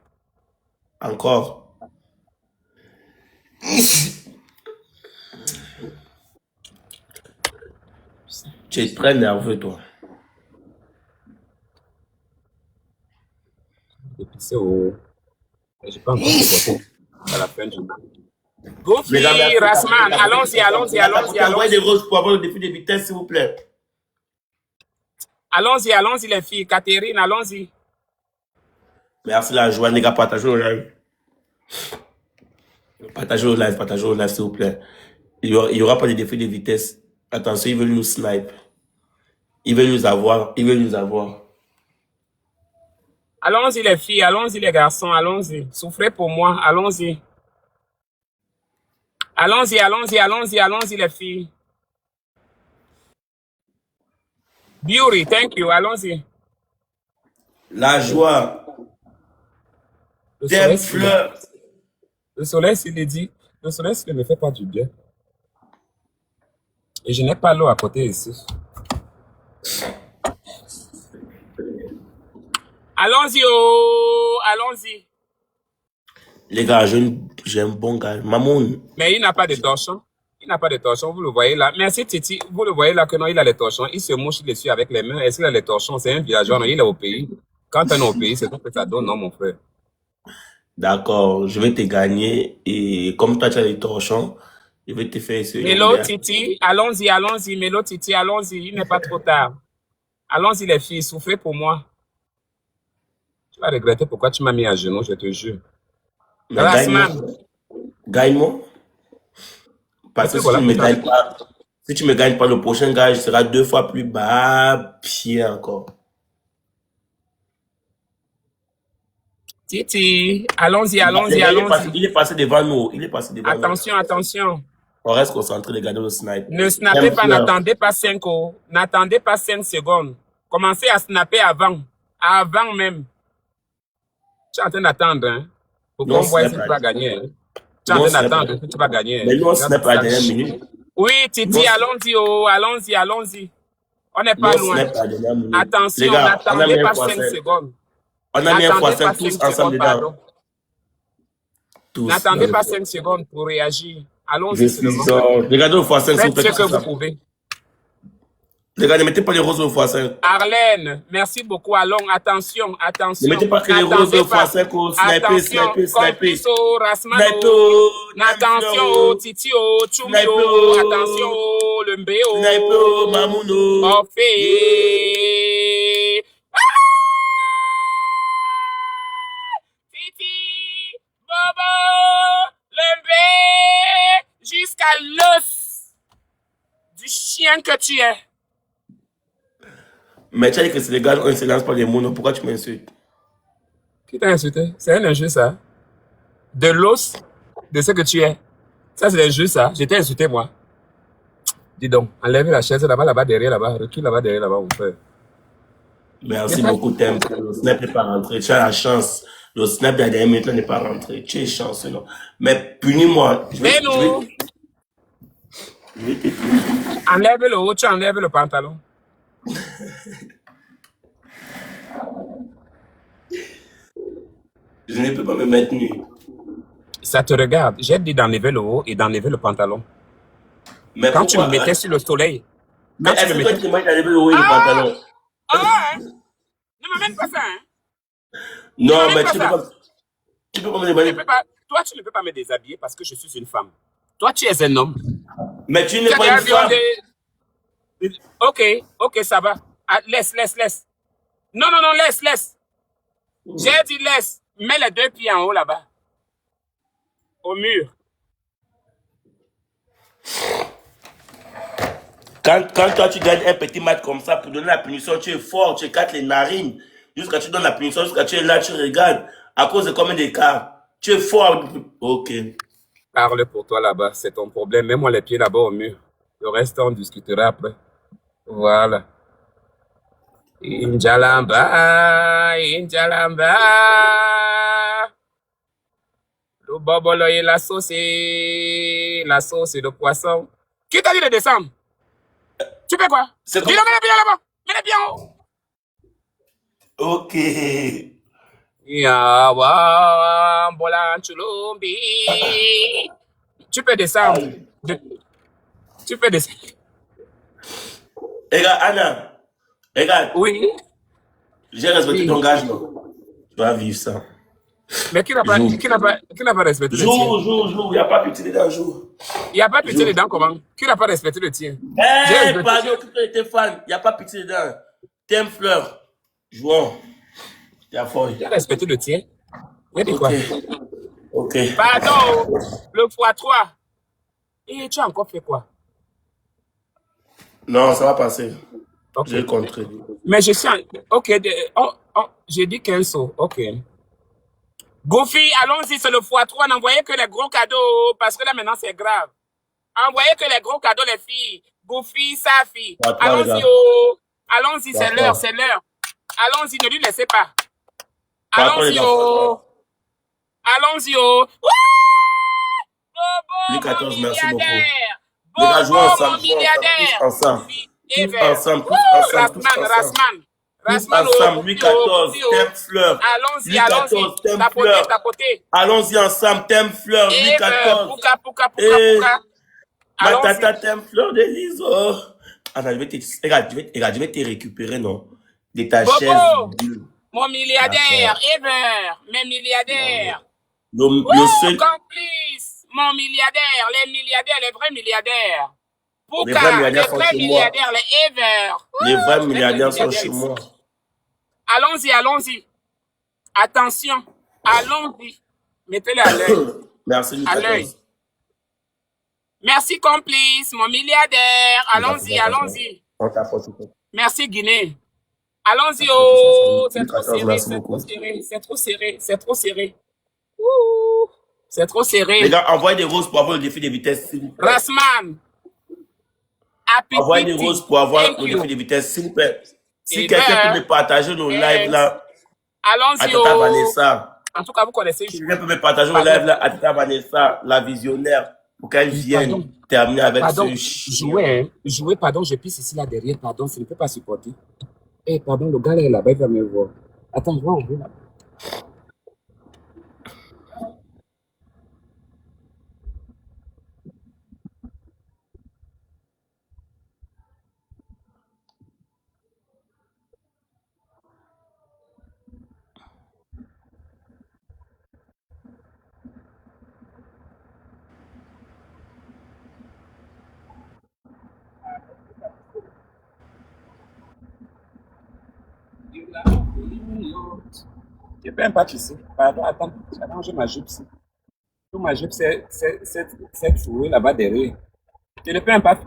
Encore. Tu es très nerveux, toi. De pisser au... Je peux encore supporter à la fin du match. Goofy, Rasman, allons-y, allons-y, allons-y. Envoyez des roses pour avoir le défi de vitesse, s'il vous plaît. Allons-y, allons-y, les filles. Catherine, allons-y. Merci la joie, les gars, partagez le live. Partagez le live, s'il vous plaît. Il y aura pas de défi de vitesse. Attention, ils veulent nous snipe. Ils veulent nous avoir. Allons-y, les filles, allons-y, les garçons, allons-y. Souffrez pour moi, allons-y. Allons-y, allons-y, allons-y, allons-y, les filles. Beauty, thank you, allons-y. La joie. Le Thème soleil, s'il me... fleur. Le soleil, s'il est dit, le soleil, s'il ne me fait pas du bien. Et je n'ai pas l'eau à côté ici. Allons-y, oh, allons-y. Les gars, j'ai un bon gars. Mamoun. Mais il n'a pas de torchon. Il n'a pas de torchon, vous le voyez là. Merci Titi, vous le voyez là que non, il a les torchons. Il se mouche dessus avec les mains. Est-ce qu'il a les torchons? C'est un villageois, non, il est au pays. Quand on est au pays, c'est tout que ça donne, non, mon frère. D'accord, je vais te gagner. Et comme toi, tu as les torchons, je vais te faire essayer. Mélo, Titi, allons-y, allons-y. Mélo, Titi, allons-y. Il n'est pas trop tard. Allons-y, les filles, souffrez pour moi. Tu vas regretter pourquoi tu m'as mis à genoux, je te jure. Mais Rasman. gagne-moi. Parce que si tu ne me gagnes pas, si tu me gagnes pas, le prochain gage sera 2 fois plus bas, pied encore. Titi, allons-y, allons-y, allons-y. Il est passé devant nous. Il est passé devant attention, nous. Attention. On reste concentré, les gars, dans le snipe. Ne snappez pas, n'attendez pas 5 secondes. N'attendez pas 5 secondes. Commencez à snapper avant. Avant même. Tu es en train d'attendre, hein? Pour qu'on voit si tu vas gagner. Hein? Tu es en train d'attendre si tu vas gagner. Mais nous, on snap à la dernière minute. Oui, Titi, allons-y, oh, allons-y, allons-y. On n'est pas loin. Attention, n'attendez pas 5 secondes. On a mis un x5 tous ensemble dedans. N'attendez pas 5 secondes pour réagir. Allons-y. Regardez le x5. Faites ce que vous pouvez. Les gars, ne mettez pas les roses au x5. Arlène, merci beaucoup. Allons, attention, attention. Ne mettez pas que les roses au x5 au sniper. Attention, Titio, Chumio, attention, le mbéo. Sniper, Mamouno. Orphée. Titi, Bobo, le mbé, jusqu'à l'os du chien que tu es. Mais tu as dit que c'est les gars, on ne se lance pas les mots, pourquoi tu m'insultes? Qui t'a insulté? C'est un injure, ça. De l'os de ce que tu es. Ça, c'est injure, ça. Je t'ai insulté, moi. Dis donc, enlève la chaise là-bas, derrière, là-bas. Recule là-bas, derrière, là-bas, mon frère. Merci beaucoup, Thème. Le snap n'est pas rentré. Tu as la chance. Le snap de la dernière minute n'est pas rentré. Tu es chanceux, non? Mais punis-moi. Enlève le haut, tu enlèves le pantalon. Je ne peux pas me mettre nu. Ça te regarde. J'ai dit d'enlever le haut et d'enlever le pantalon. Mais quand tu me mettais sur le soleil. Mais est-ce que tu m'as d'enlever le haut et le pantalon? Ne m'amène pas ça, hein? Non, mais tu peux pas me demander. Toi, tu ne peux pas me déshabiller parce que je suis une femme. Toi, tu es un homme. Mais tu n'es pas une femme. Ok, ça va. Ah, laisse. Non, laisse. J'ai dit laisse. Mets les 2 pieds en haut là-bas. Au mur. Quand toi tu gagnes un petit match comme ça pour donner la punition, tu es fort, tu écartes les narines. Jusqu'à tu donnes la punition, jusqu'à tu es là, tu regardes. À cause de combien d'écart? Tu es fort. Ok. Parle pour toi là-bas, c'est ton problème. Mets-moi les pieds là-bas au mur. Le reste, on discutera après. Voilà. Injalamba. Le bobolo et la sauce de poisson. Qui t'a dit de descendre? Tu fais quoi? Dis-le, mets les pieds là-bas. Mets les pieds en haut. Ok. Tu peux descendre. Tu peux descendre. Regarde, Anna. Regarde. Oui. J'ai respecté ton engagement. Tu vas vivre ça. Mais qui n'a pas respecté le tien? Jour. Il n'y a pas pitié dedans, jour. Il n'y a pas pitié dedans, comment? Qui n'a pas respecté le tien? Pardon, tu étais fan. Il n'y a pas pitié dedans. Thème fleur. Jouons. Tu as fort. Tu as respecté le tien? Il dit quoi? Ok. Pardon, le x3. Et tu as encore fait quoi? Non, ça va passer. Okay. J'ai compris. Mais je suis... Ok, j'ai dit 15 sauts. Ok. Goofy, allons-y, c'est le x3. N'envoyez que les gros cadeaux, parce que là, maintenant, c'est grave. Envoyez que les gros cadeaux, les filles. Goofy, Safi. X3, les Allons-y, gars. oh. Allons-y, c'est l'heure, X3. c'est l'heure. Allons-y, ne lui laissez pas. X3, les Allons-y, gars. oh. Allons-y, oh. Louis Bobo, mon 14, merci beaucoup. milliardaire. Les gars, jouons Bobo, mon ensemble, tous milliardaire. ensemble. Goofy, Tous Ever. ensemble, tous ensemble, tous Rasman, ensemble. Rasman. Tous Rasman, oh, ensemble, Louis Goofy, oh, 14, Goofy, oh. thème fleur. Allons-y, Louis allons-y. 14, thème Tapoter, fleur. tapoter. Allons-y ensemble, thème fleur, Louis Ever, 14. pouka, pouka, pouka, Et pouka. ma Allons-y. tata thème fleur de l'ISO. Attends, regarde, je vais te récupérer, non? De ta chaise. Bobo, mon milliardaire. Ever, mes milliardaires. Le seul, Complice, mon milliardaire. Les milliardaires, les vrais milliardaires. les vrais Pouka, les milliardaires sont vrais chez moi. milliardaires, les Ever. Les vrais Les vrais milliardaires sont milliardaires chez ici. moi. Allons-y, allons-y. Attention, allons-y. Mettez-le à l'œil. Merci, Louis À l'œil. 14. Merci, complice, mon milliardaire. Allons-y, allons-y. On t'apporte tout. Merci, Guinée. Allons-y, Louis oh. C'est trop 14, serré, merci c'est beaucoup. trop serré, c'est trop serré, c'est trop serré. Ouh, c'est trop Les serré. gars, envoyez des roses pour avoir le défi de vitesse, s'il vous plaît. Rasman, Envoyez des appétit. roses pour avoir Thank le you. défi de vitesse, s'il vous plaît. Si Eh quelqu'un peut ben, me partager le live yes. là, à Allons-y, Tata oh. Vanessa. En tout cas, vous connaissez. Si quelqu'un peut me partager le live là, à Tata Vanessa, la visionnaire, pour qu'elle vienne Pardon. terminer avec Pardon, ce chien. jouez, pardon, je pisse ici là derrière, pardon, je ne peux pas supporter. Eh, pardon, le gars là est là-bas, il va me voir. Attends, on va là. Je peux même pas pisser. Pardon, attends, j'ai rangé ma jupe ici. Tout ma jupe, c'est trouvé là-bas derrière. Je ne peux même pas.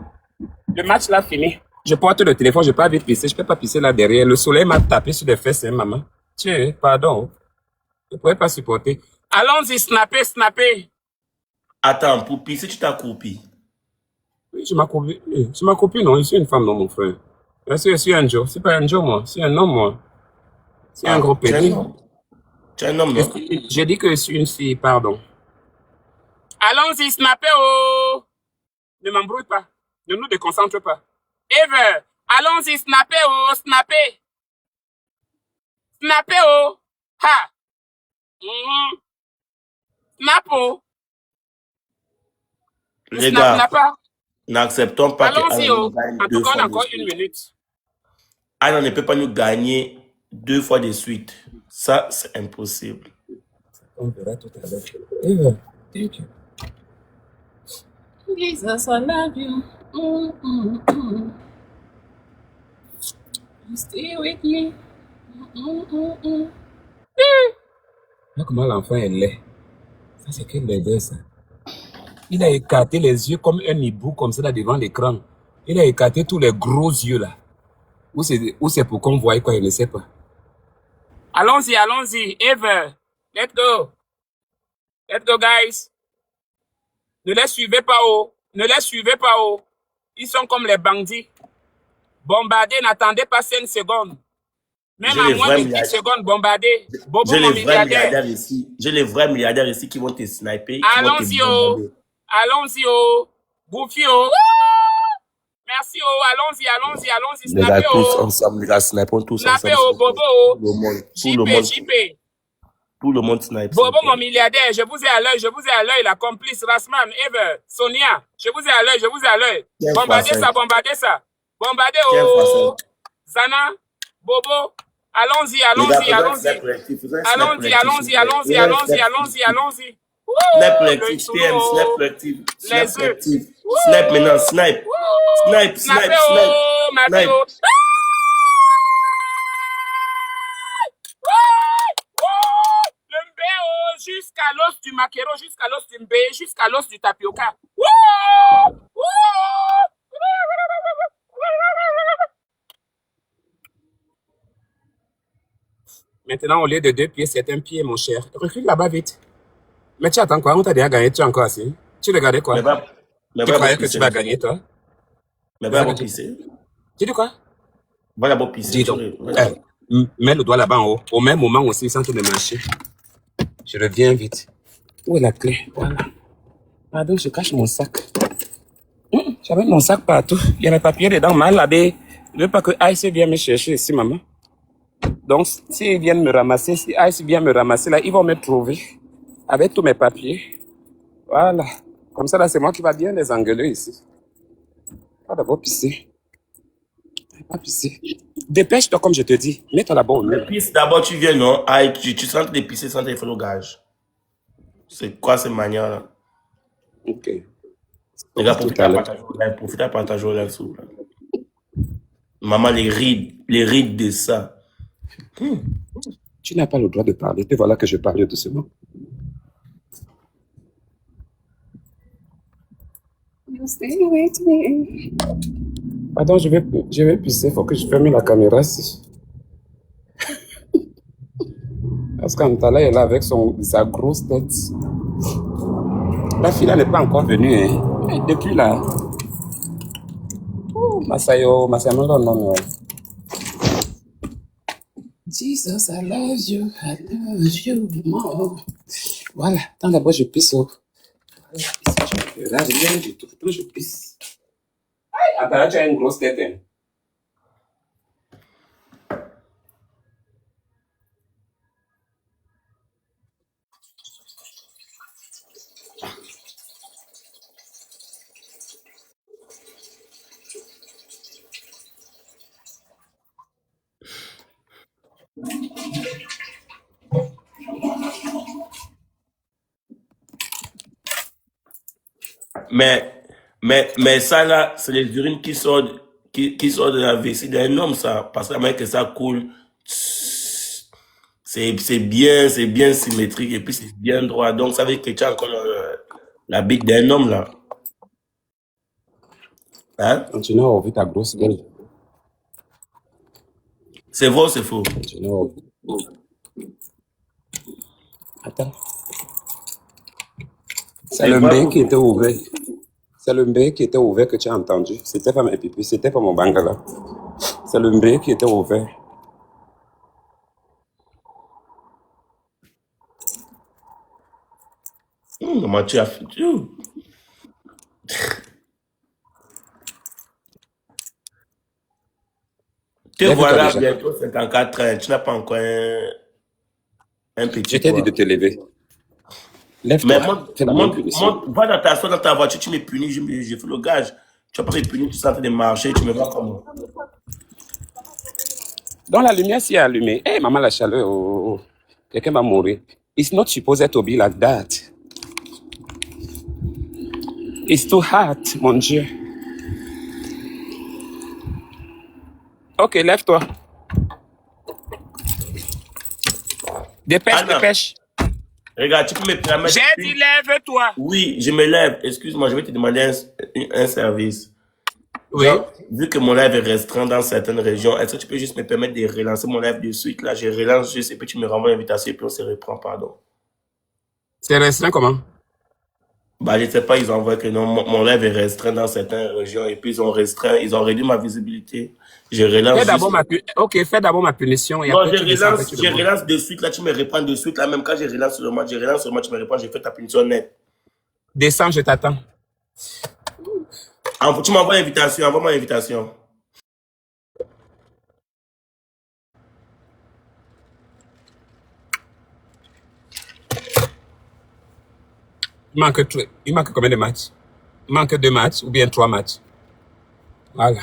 Le match là fini. Je porte le téléphone, je peux pas vite pisser, je peux pas pisser là derrière. Le soleil m'a tapé sur les fesses, hein, maman. Tiens, pardon. Je ne pourrais pas supporter. Allons-y, snapper, snapper. Attends, pour pisser, tu t'accroupis. Oui, je m'accroupis. Je m'accroupis, non, je suis une femme, non, mon frère. Je suis un Joe. C'est pas un Joe, moi. C'est un homme, moi. C'est un Ah, gros tu es un pédé. homme. Tu es un homme, non? J'ai dit que je suis une fille, pardon. Allons-y, snapper, oh. Ne m'embrouille pas. Ne nous déconcentre pas. Ever, allons-y, snapper, oh, snapper. Snapper, oh. Ha. Mhm. Snap, oh. Le Les snap n'a gars, pas. n'acceptons pas que Allons-y, Anna nous oh. gagne En deux tout cas, on fois a de encore une suite. minute. Anna ne peut pas nous gagner 2 fois de suite. Ça, c'est impossible. On verra tout à l'heure. Ever, thank you. Jesus, I love you. You stay with me. Là, comment l'enfant est laid. Ça, c'est quelle laideur, ça. Il a écarté les yeux comme un hibou, comme ça, là, devant l'écran. Il a écarté tous les gros yeux, là. Ou c'est pour qu'on voie quoi, il ne sait pas. Allons-y, allons-y. Ever. Let's go. Let's go, guys. Ne les suivez pas, oh. Ne les suivez pas, oh. Ils sont comme les bandits. Bombardez, n'attendez pas 5 secondes. Même J'ai à les moins vrais de 10 milliardaires. secondes, bombardez. Bobo, J'ai mon les vrais milliardaire. milliardaires ici. J'ai les vrais milliardaires ici qui vont te sniper, qui vont te Allons-y, oh. bombarder. Allons-y, oh. Goofy, oh. Merci, oh. Allons-y, allons-y, allons-y. Les gars, Snappez, tous oh. ensemble, les gars, snipons tous Snappez, ensemble. oh. Bobo, oh. Tout le monde, JP. tout le monde snipe. Bobo, mon milliardaire, je vous ai à l'œil, je vous ai à l'œil, la complice, Rasman, Ever, Sonia, je vous ai à l'œil, je vous ai à l'œil. Tiens, Bombardez Français. ça, bombardez ça. Bombardez, Tiens, oh. Français. Zana, Bobo, allons-y, Les gars, allons-y, faisons un allons-y. snap collectif, faisons un snap Allons-y, collectif, allons-y, s'il vous plaît. allons-y, Faisons un allons-y, snap allons-y, collectif. allons-y. Snap Le collectif, solo. TM, snap collectif, snap Les œufs. collectif. Snap maintenant, snipe. Snipe, snipe, Snappez, snipe. oh, ma Snipe. oh. Le mbé, oh, jusqu'à l'os du maquereau, jusqu'à l'os du mbé, jusqu'à l'os du tapioca. Maintenant, au lieu de 2 pieds, c'est 1 pied, mon cher. Recule là-bas vite. Mais tu attends quoi? On t'a déjà gagné, tu es encore assis. Tu regardais quoi? Mais va, mais Tu va d'abord croyais que tu pisser. vas gagner, toi? Mais C'est va ça que d'abord tu... pisser. Tu dis quoi? Va d'abord pisser. Dis donc. Mets le doigt là-bas en haut. Au même moment aussi, sans tout de marcher. Je reviens vite. Où est la clé? Voilà. Pardon, je cache mon sac. J'avais mon sac partout. Il y a mes papiers dedans, mal labé. Je veux pas que Ice vienne me chercher ici, maman. Donc, s'ils viennent me ramasser, si Ice vient me ramasser là, ils vont me trouver avec tous mes papiers. Voilà. Comme ça, là, c'est moi qui va bien les engueuler ici. Pas d'abord pisser. Pas pisser. Dépêche-toi, comme je te dis. Mets-toi là-bas au Mais mur. pisse d'abord, tu viens, non? Ah, tu sens de pisser sans téléphone au gage. C'est quoi cette manière-là? Ok. Les gars, Tout profitez à à l'heure. partager au live. Profitez à partager au live, s'il vous plaît. Maman, les rides de ça. Tu n'as pas le droit de parler. Te voilà que je parle doucement. Pardon, je vais pisser. Il faut que je ferme la caméra ici. Parce qu'Antala est là avec sa grosse tête. La fille là n'est pas encore venue. Hein. Et depuis là. Oh, Masayo, non, non. Jesus, I love you, I love you more. Voilà, attends d'abord je pisse. Là, rien du tout, je pisse. Attends, là, tu as une grosse tête. Hein. Mais ça là, c'est les urines qui sortent de la vessie d'un homme, ça. Parce que la manière que ça coule, c'est bien symétrique et puis c'est bien droit. Donc, ça veut dire que tu as encore la bite d'un homme, là. Hein? Continue à ouvrir ta grosse gueule. C'est vrai ou c'est faux? Continue à ouvrir. Attends. C'est le mbé qui était ouvert. C'est le mbé qui était ouvert que tu as entendu. C'était pas mes pipis, c'était pas mon bangala. C'est le mbé qui était ouvert. Comment tu as fait? Te Lève-toi voilà déjà. bientôt 54 ans. Tu n'as pas encore un Je petit t'ai dit de poids. te lever. Mais Lève-toi. Fais la même punition. va dans ta voiture, tu me punis, je fais le gage. Tu vas pas me punir, tu es en train de marcher, tu me vois comment? Dans la lumière, si allumée. Hey, maman, la chaleur. Oh. Quelqu'un va mourir. It's not supposed to be like that. It's too hot, mon Dieu. Ok, lève-toi. Dépêche, Anna, dépêche. regarde, tu peux me permettre J'ai dit lève-toi. Oui, je me lève. Excuse-moi, je vais te demander un service. Oui. Genre, vu que mon live est restreint dans certaines régions, est-ce que tu peux juste me permettre de relancer mon live de suite? Là, je relance juste et puis tu me renvoies l'invitation et puis on se reprend, pardon. C'est restreint comment? Bah, je sais pas, ils envoient que non, mon live est restreint dans certaines régions et puis ils ont restreint, ils ont réduit ma visibilité. Je relance Fais juste. d'abord Ok, fais d'abord ma punition et Non, après tu descends, après tu je demandes. relance de suite, là, tu me réponds de suite, là, même quand je relance seulement, tu me réponds, j'ai fait ta punition nette. Descends, je t'attends. Tu m'envoies l'invitation, envoie-moi l'invitation. Il manque combien de matchs? Il manque 2 matchs ou bien 3 matchs. Voilà.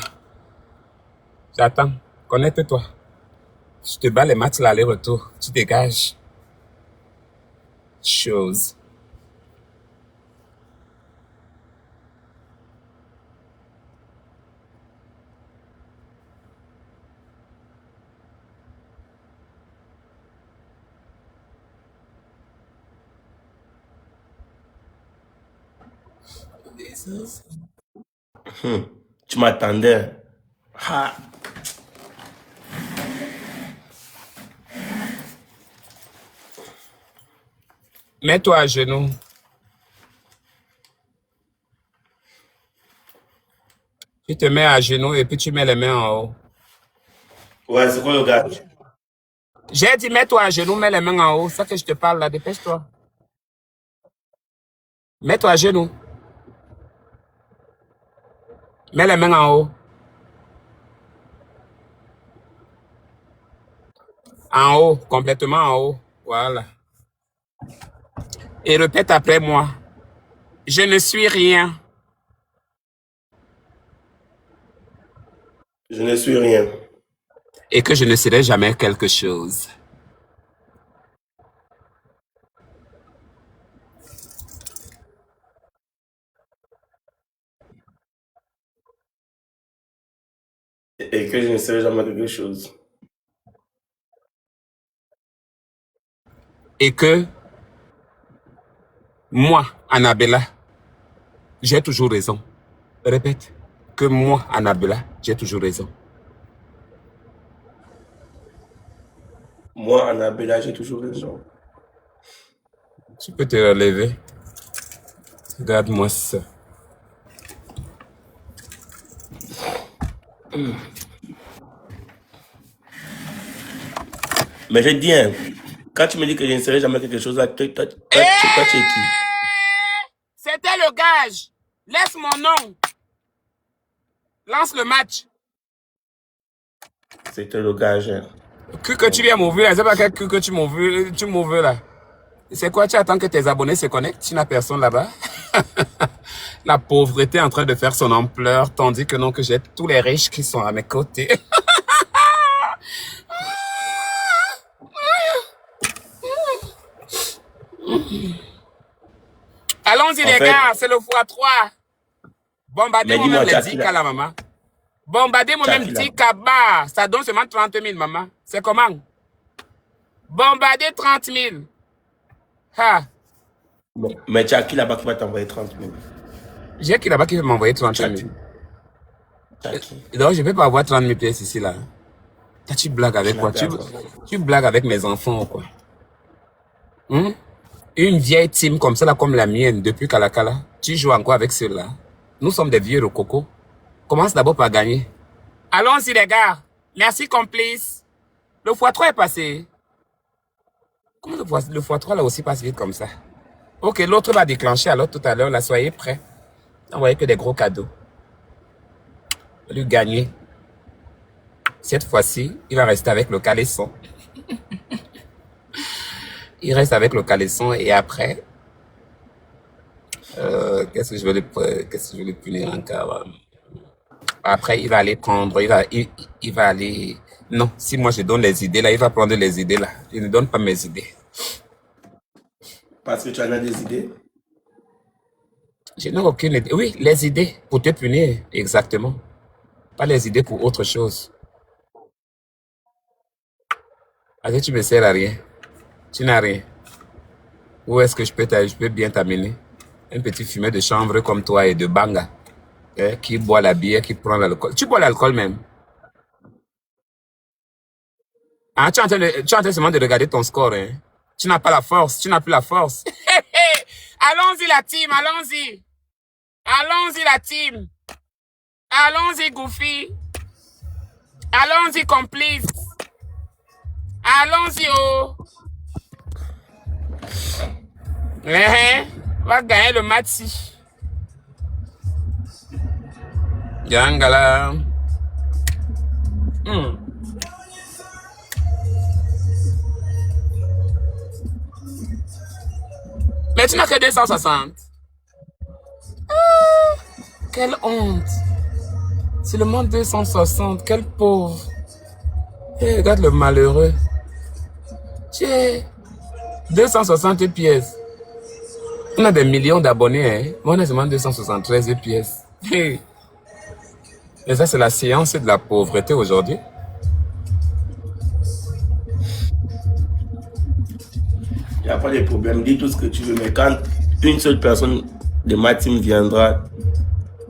J'attends. Connecte-toi. Je te bats les matchs l'aller-retour. Tu dégages. Chose. Tu m'attendais. Ah. Mets-toi à genoux. Tu te mets à genoux et puis tu mets les mains en haut. Ouais, c'est quoi le gage? J'ai dit mets-toi à genoux, mets les mains en haut. C'est ça que je te parle là, dépêche-toi. Mets-toi à genoux. Mets les mains en haut. En haut, complètement en haut. Voilà. Et répète après moi. Je ne suis rien. Je ne suis rien. Et que je ne serai jamais quelque chose. Et que je ne serai jamais quelque chose. Et que moi, Annabella, j'ai toujours raison. Répète. Que moi, Annabella, j'ai toujours raison. Moi, Annabella, j'ai toujours raison. Tu peux te relever. Regarde-moi ça. Mais je dis, hein, quand tu me dis que je ne serai jamais quelque chose, là, toi, tu es qui? C'était le gage. Laisse mon nom. Lance le match. C'était le gage. Hein. Que tu viens m'ouvrir, c'est pas quel que tu m'ouvres là. C'est quoi, tu attends que tes abonnés se connectent? Tu n'as personne là-bas? La pauvreté est en train de faire son ampleur, tandis que non, que j'ai tous les riches qui sont à mes côtés. Allons-y les gars, c'est le x3. Bombardez-moi même les 10 cas là, maman. Bombardez-moi même 10 cas bas. Ça donne seulement 30 000, maman. C'est comment? Bombardez 30 000. Ha. Mais tu as qui là-bas qui va t'envoyer 30 000? J'ai qui là-bas qui va m'envoyer 30 000. Donc je ne peux pas avoir 30 000 pièces ici là. Tu blagues avec quoi? Tu blagues avec mes enfants ou quoi? Une vieille team comme ça là, comme la mienne, depuis Kalakala, tu joues encore avec ceux-là. Nous sommes des vieux rococo. Commence d'abord par gagner. Allons-y les gars. Merci complice. Le x3 est passé. Comment le x3 là aussi passe vite comme ça? Ok, l'autre va déclencher alors tout à l'heure. Là, soyez prêts. N'envoyez que des gros cadeaux. Lui gagner. Cette fois-ci, il va rester avec le caleçon. Il reste avec le caleçon et après, qu'est-ce que je vais lui punir encore? Après, il va aller prendre, il va aller... Non, si moi je donne les idées là, il va prendre les idées là. Il ne donne pas mes idées. Parce que tu en as des idées? Je n'ai aucune idée. Oui, les idées pour te punir, exactement. Pas les idées pour autre chose. Parce que tu me sers à rien. Tu n'as rien. Où est-ce que je peux bien t'amener? Un petit fumet de chanvre comme toi et de banga. Qui boit la bière, qui prend l'alcool. Tu bois l'alcool même. Ah, tu es en train seulement de regarder ton score. Hein? Tu n'as pas la force. Tu n'as plus la force. Allons-y la team, allons-y. Allons-y la team. Allons-y Goofy. Allons-y complice. Allons-y oh. On va gagner le match. Yangala. Mais tu n'as que 260. Quelle honte. C'est le monde 260. Quel pauvre. Hey, regarde le malheureux. Tiens. 260 pièces. On a des millions d'abonnés, hein. Mais on a seulement 273 pièces. Hey. Et ça, c'est la science de la pauvreté aujourd'hui. Il n'y a pas de problème. Dis tout ce que tu veux. Mais quand une seule personne de ma team viendra,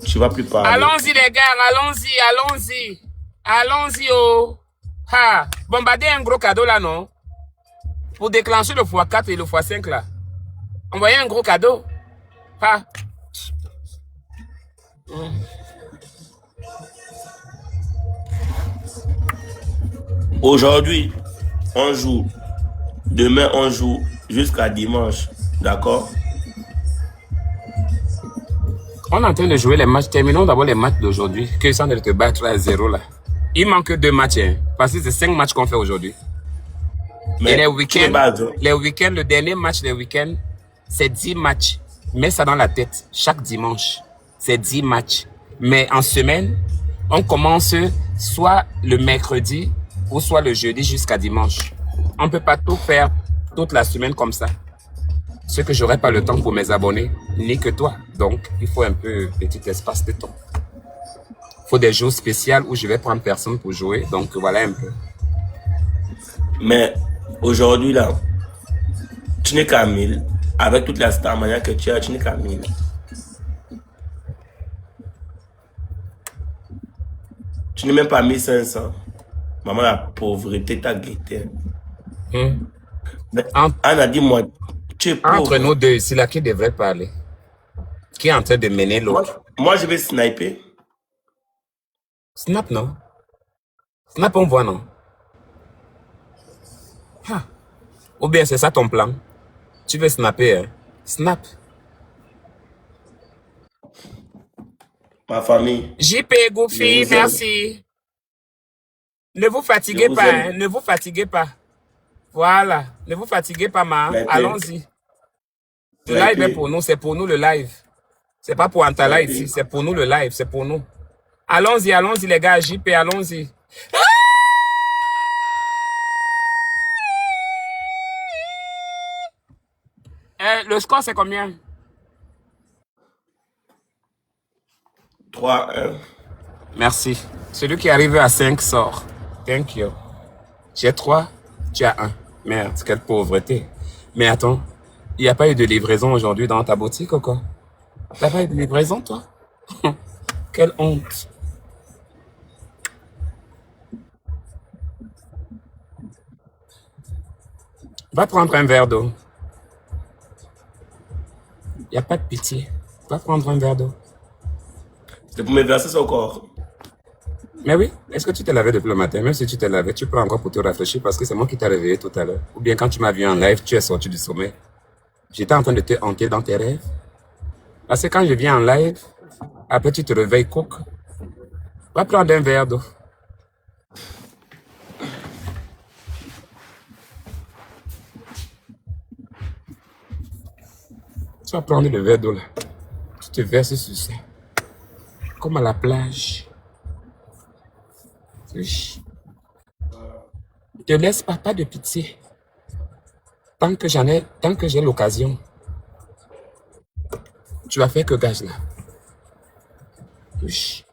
tu vas plus parler. Allons-y, les gars. Allons-y, allons-y. Allons-y, oh. Ha. Bombardez un gros cadeau là, non? Pour déclencher le x4 et le x5 là. Envoyez un gros cadeau. Pas. Aujourd'hui, on joue. Demain, on joue jusqu'à dimanche. D'accord? On est en train de jouer les matchs. Terminons d'abord les matchs d'aujourd'hui. Que ça de te battre à 0 là. Il manque 2 matchs. Hein, parce que c'est 5 matchs qu'on fait aujourd'hui. Et Mais les tu me week-ends, bases. le dernier match des week-ends, c'est 10 matchs. Mets ça dans la tête. Chaque dimanche, c'est 10 matchs. Mais en semaine, on commence soit le mercredi ou soit le jeudi jusqu'à dimanche. On ne peut pas tout faire toute la semaine comme ça. Ce que j'aurai pas le temps pour mes abonnés, ni que toi. Donc, il faut un peu petit espace de temps. Il faut des jours spéciaux où je vais prendre personne pour jouer. Donc, voilà un peu. Mais aujourd'hui, là, tu n'es qu'à 1000. Avec toute la starmania que tu as, tu n'es qu'à 1000. Tu n'es même pas 1500. Maman, la pauvreté t'a guetté. Mais Anna, dis-moi, tu es pauvre. Entre nous deux, c'est là qui devrait parler. Qui est en train de mener l'autre. Moi, je vais sniper. Snap, non? Snap, on voit, non? Ah. Ou bien c'est ça ton plan? Tu veux snapper, hein? Snap. Ma famille. JP Goofy, Je vous aime. merci. Ne vous fatiguez Je vous pas, aime. hein? Ne vous fatiguez pas. Voilà. Ne vous fatiguez pas, ma. Sniper. Allons-y. Le live est pour nous, c'est pour nous le live. C'est pas pour Antala ici, c'est pour nous le live, c'est pour nous. Allons-y, allons-y les gars, JP, allons-y. Le score c'est combien? 3-1. Merci. Celui qui arrive à 5 sort. Thank you. J'ai 3, tu as 1. Merde, quelle pauvreté. Mais attends, il n'y a pas eu de livraison aujourd'hui dans ta boutique ou quoi? T'as pas eu de livraison, toi? Quelle honte. Va prendre un verre d'eau. Il n'y a pas de pitié. Va prendre un verre d'eau. C'est pour me verser ça au corps. Mais oui, est-ce que tu t'es lavé depuis le matin? Même si tu t'es lavé, tu peux encore pour te rafraîchir parce que c'est moi qui t'ai réveillé tout à l'heure. Ou bien quand tu m'as vu en live, tu es sorti du sommeil. J'étais en train de te hanter dans tes rêves. Parce que quand je viens en live, après tu te réveilles cook. Va prendre un verre d'eau. Tu vas prendre le verre d'eau là. Tu te verses sur ça. Comme à la plage. Oui. Ne te laisse pas de pitié. Tant que j'ai l'occasion. Tu vas faire que gage là. Oui.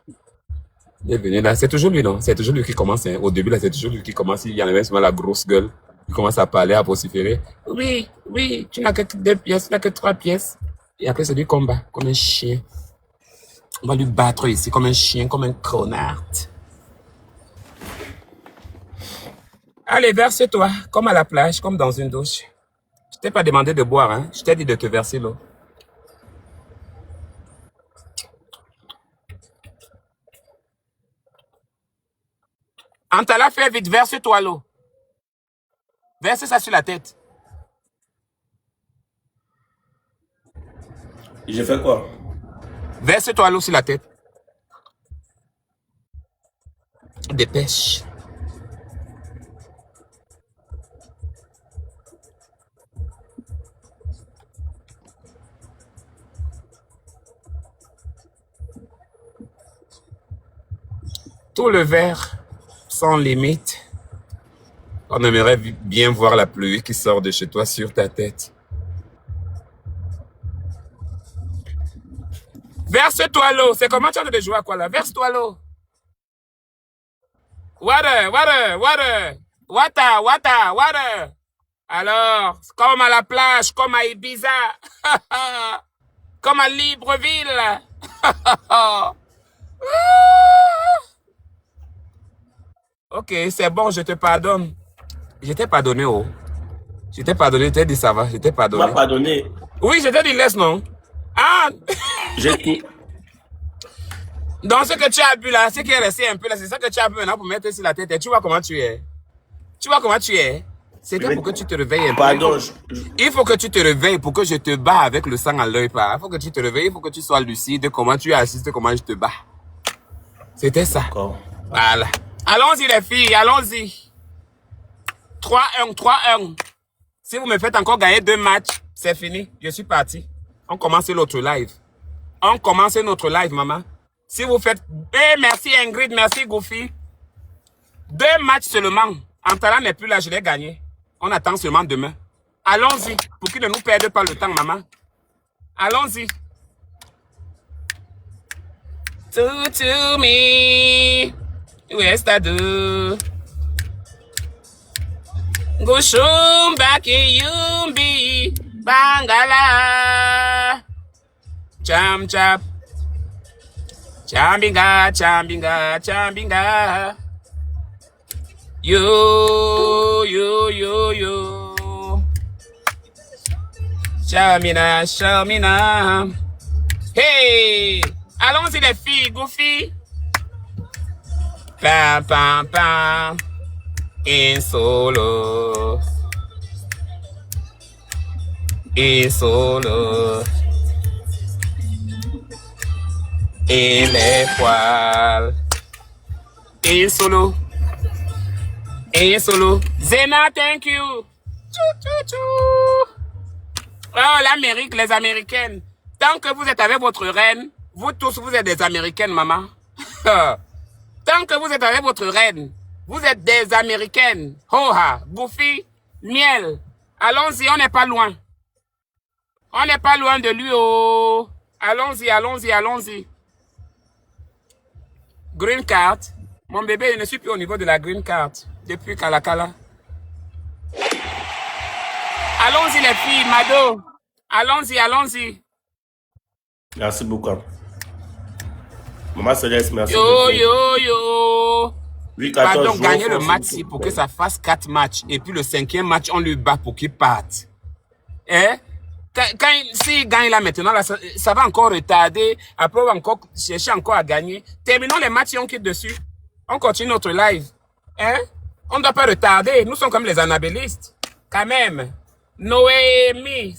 Il est venu là. C'est toujours lui, non? C'est toujours lui qui commence. Hein. Au début, là, c'est toujours lui qui commence. Il y en avait souvent la grosse gueule. Il commence à parler, à vociférer. Oui, oui, tu n'as que 2 pièces, tu n'as que 3 pièces. Et après, c'est du combat, comme un chien. On va lui battre ici, comme un chien, comme un connard. Allez, verse-toi, comme à la plage, comme dans une douche. Je t'ai pas demandé de boire, hein. Je t'ai dit de te verser l'eau. Antala, fais vite, verse-toi l'eau. Verse ça sur la tête. Je fais quoi? Verse-toi l'eau sur la tête. Dépêche. Tout le verre, sans limite. On aimerait bien voir la pluie qui sort de chez toi sur ta tête. Verse-toi l'eau. C'est comment tu as de jouer à quoi là? Verse-toi l'eau. Water, water, water. Water, water, water. Alors, comme à la plage, comme à Ibiza. Comme à Libreville. Ok, c'est bon, je te pardonne. Je t'ai pardonné, oh. Je t'ai pardonné, tu t'es dit ça va, je t'ai Tu m'as pardonné. pardonné. Oui, je te dis laisse, non? Ah! J'ai tout. Donc, ce que tu as bu là, ce qui est resté un peu là, c'est ça que tu as bu maintenant pour mettre sur la tête. Et tu vois comment tu es. Tu vois comment tu es. C'était pour que tu te réveilles un peu. Pardon. Il faut que tu te réveilles pour que je te bats avec le sang à l'œil. Il faut que tu te réveilles, il faut que tu sois lucide. Comment tu assistes, comment je te bats. C'était ça. Voilà. Allons-y les filles, allons-y. 3-1, 3-1. Si vous me faites encore gagner 2 matchs, c'est fini. Je suis parti. On commence l'autre live. On commence notre live, maman. Si vous faites... Eh, merci Ingrid, merci Goofy. 2 matchs seulement. Antara n'est plus là, je l'ai gagné. On attend seulement demain. Allons-y, pour qu'il ne nous perde pas le temps, maman. Allons-y. To me. Where's that do? Go show back in Yumbi. Bangala. Cham chap. Chambinga, chambinga, chambinga. Yo. Chamina, chamina. Hey! Allons-y les filles, Goofy. Pam, pam, pam. In solo. In solo. Et les poils. Et solo. Et solo. Zena, thank you. Oh, l'Amérique, les Américaines. Tant que vous êtes avec votre reine, vous tous, vous êtes des Américaines, maman. Tant que vous êtes avec votre reine, vous êtes des Américaines. Hoha, Goofy, miel. Allons-y, on n'est pas loin. On n'est pas loin de lui, oh. Allons-y, allons-y, allons-y. Green card. Mon bébé, je ne suis plus au niveau de la green card. Depuis Kalakala. Allons-y les filles, Mado. Allons-y, allons-y. Merci beaucoup. Maman Céleste, merci yo, beaucoup. Yo. Oui, 14 Pardon, jours, gagner le match pour que ça fasse 4 matchs. Et puis le 5e match, on lui bat pour qu'il parte. Hein? S'il gagne là maintenant, là, ça va encore retarder. Après, on va encore chercher encore à gagner. Terminons les matchs et on quitte dessus. On continue notre live. Hein? On ne doit pas retarder. Nous sommes comme les anabellistes. Quand même. Noémie.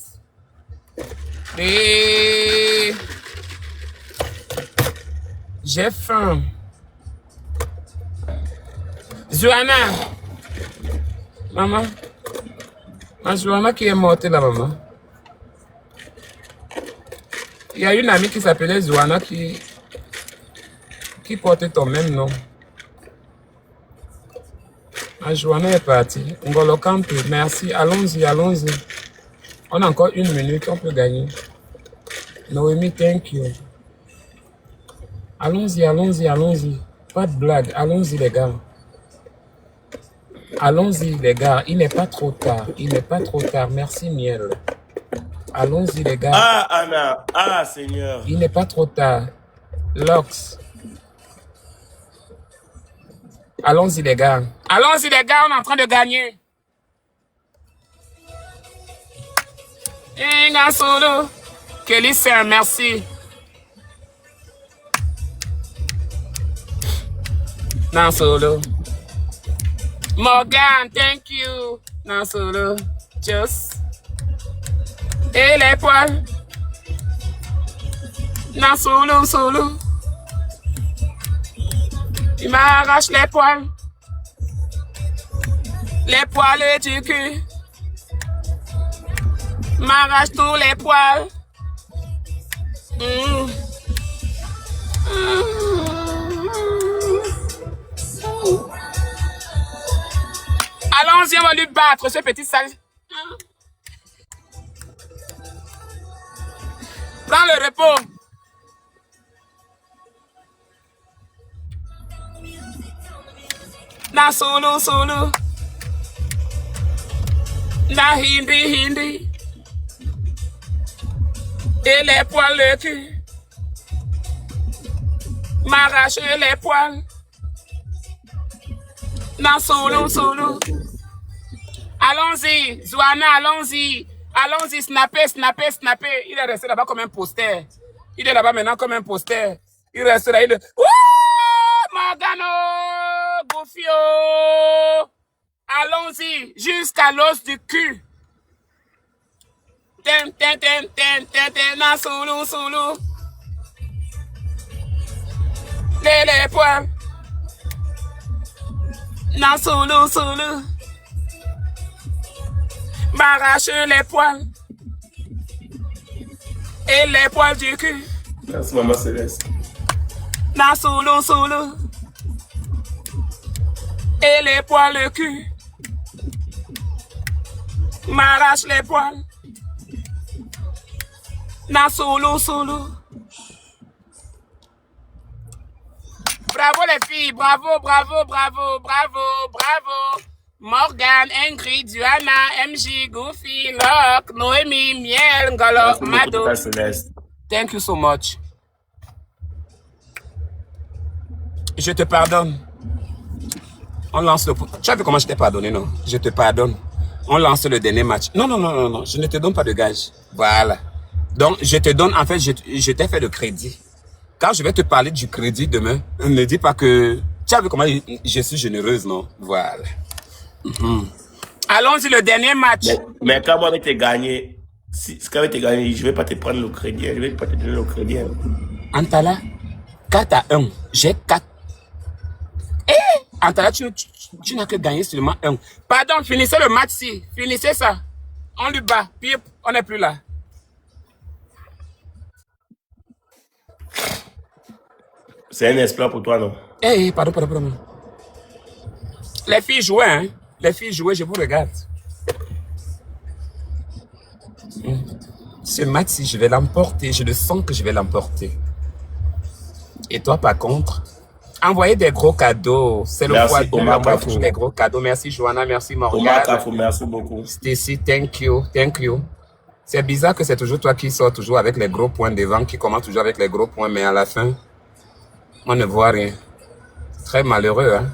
Et... J'ai faim. Joanna. Maman. Ma Joanna qui est morte là, maman. Il y a une amie qui s'appelait Joanna qui portait ton même nom. Ma Joanna est partie. Ngolo Kampi, merci. Allons-y, allons-y. On a encore 1 minute, on peut gagner. Noémie, thank you. Allons-y, allons-y, allons-y. Pas de blague. Allons-y, les gars. Allons-y, les gars. Il n'est pas trop tard. Il n'est pas trop tard. Merci, Miel. Allons-y, les gars. Ah, Anna. Ah, Seigneur. Il n'est pas trop tard. Lox. Allons-y, les gars. Allons-y, les gars. On est en train de gagner. Inga solo. Kelly, c'est un merci. Non solo. Morgan, thank you. Non solo. Just. Et les poils. Non solo, solo. Il m'arrache les poils. Les poils du cul. M'arrache tous les poils. Allons-y, on va lui battre, ce petit sale. Prends le repos. Na solo, solo. Na hindi, hindi. Et les poils, le cul. M'arracher les poils. Na solo, solo. Allons-y, Joanna, allons-y. Allons-y, snapper, snapper, snapper. Il est resté là-bas comme un poster. Il est là-bas maintenant comme un poster. Il reste là, il est... Ouh, Morgano, Gofio. Allons-y, jusqu'à l'os du cul. Ten, ten, ten, ten, ten, ten, na, soulou, soulou. Les poils. Na, soulou, soulou. M'arrache les poils. Et les poils du cul. Merci, maman Céleste. Na, soulou, soulou. Et les poils, le cul. M'arrache les poils. Na, soulou, soulou. Bravo les filles, bravo, bravo, bravo, bravo, bravo. Morgan, Ingrid, Joanna, MJ, Goofy, Locke, Noémie, Miel, Ngolo, Mado. Thank you so much. Je te pardonne. On lance le... Tu as vu comment je t'ai pardonné, non? Je te pardonne. On lance le dernier match. Non, non, non, non, non. Je ne te donne pas de gage. Voilà. Donc, je te donne... En fait, je t'ai fait le crédit. Quand je vais te parler du crédit demain, ne dis pas que... Tu as vu comment je suis généreuse, non? Voilà. Allons-y, le dernier match. Mais quand moi, je t'ai gagné... Si quand je t'ai gagné, je ne vais pas te prendre le crédit. Je ne vais pas te donner le crédit. Antala, 4 à 1. J'ai 4. Antala, tu n'as que gagné seulement 1. Pardon, finissez le match-ci. Finissez ça. On lui bat. Puis, on n'est plus là. C'est un exploit pour toi, non? Pardon. Les filles jouaient, hein. Les filles jouaient, je vous regarde. Ce match-ci, je vais l'emporter. Je le sens que je vais l'emporter. Et toi, par contre, envoyez des gros cadeaux. C'est le poids de des gros cadeaux. Merci, Joanna. Merci, Morgane. Omar Kafou, merci beaucoup. Stacy, thank you. Thank you. C'est bizarre que c'est toujours toi qui sors toujours avec les gros points devant, qui commence toujours avec les gros points, mais à la fin, on ne voit rien. Très malheureux, hein.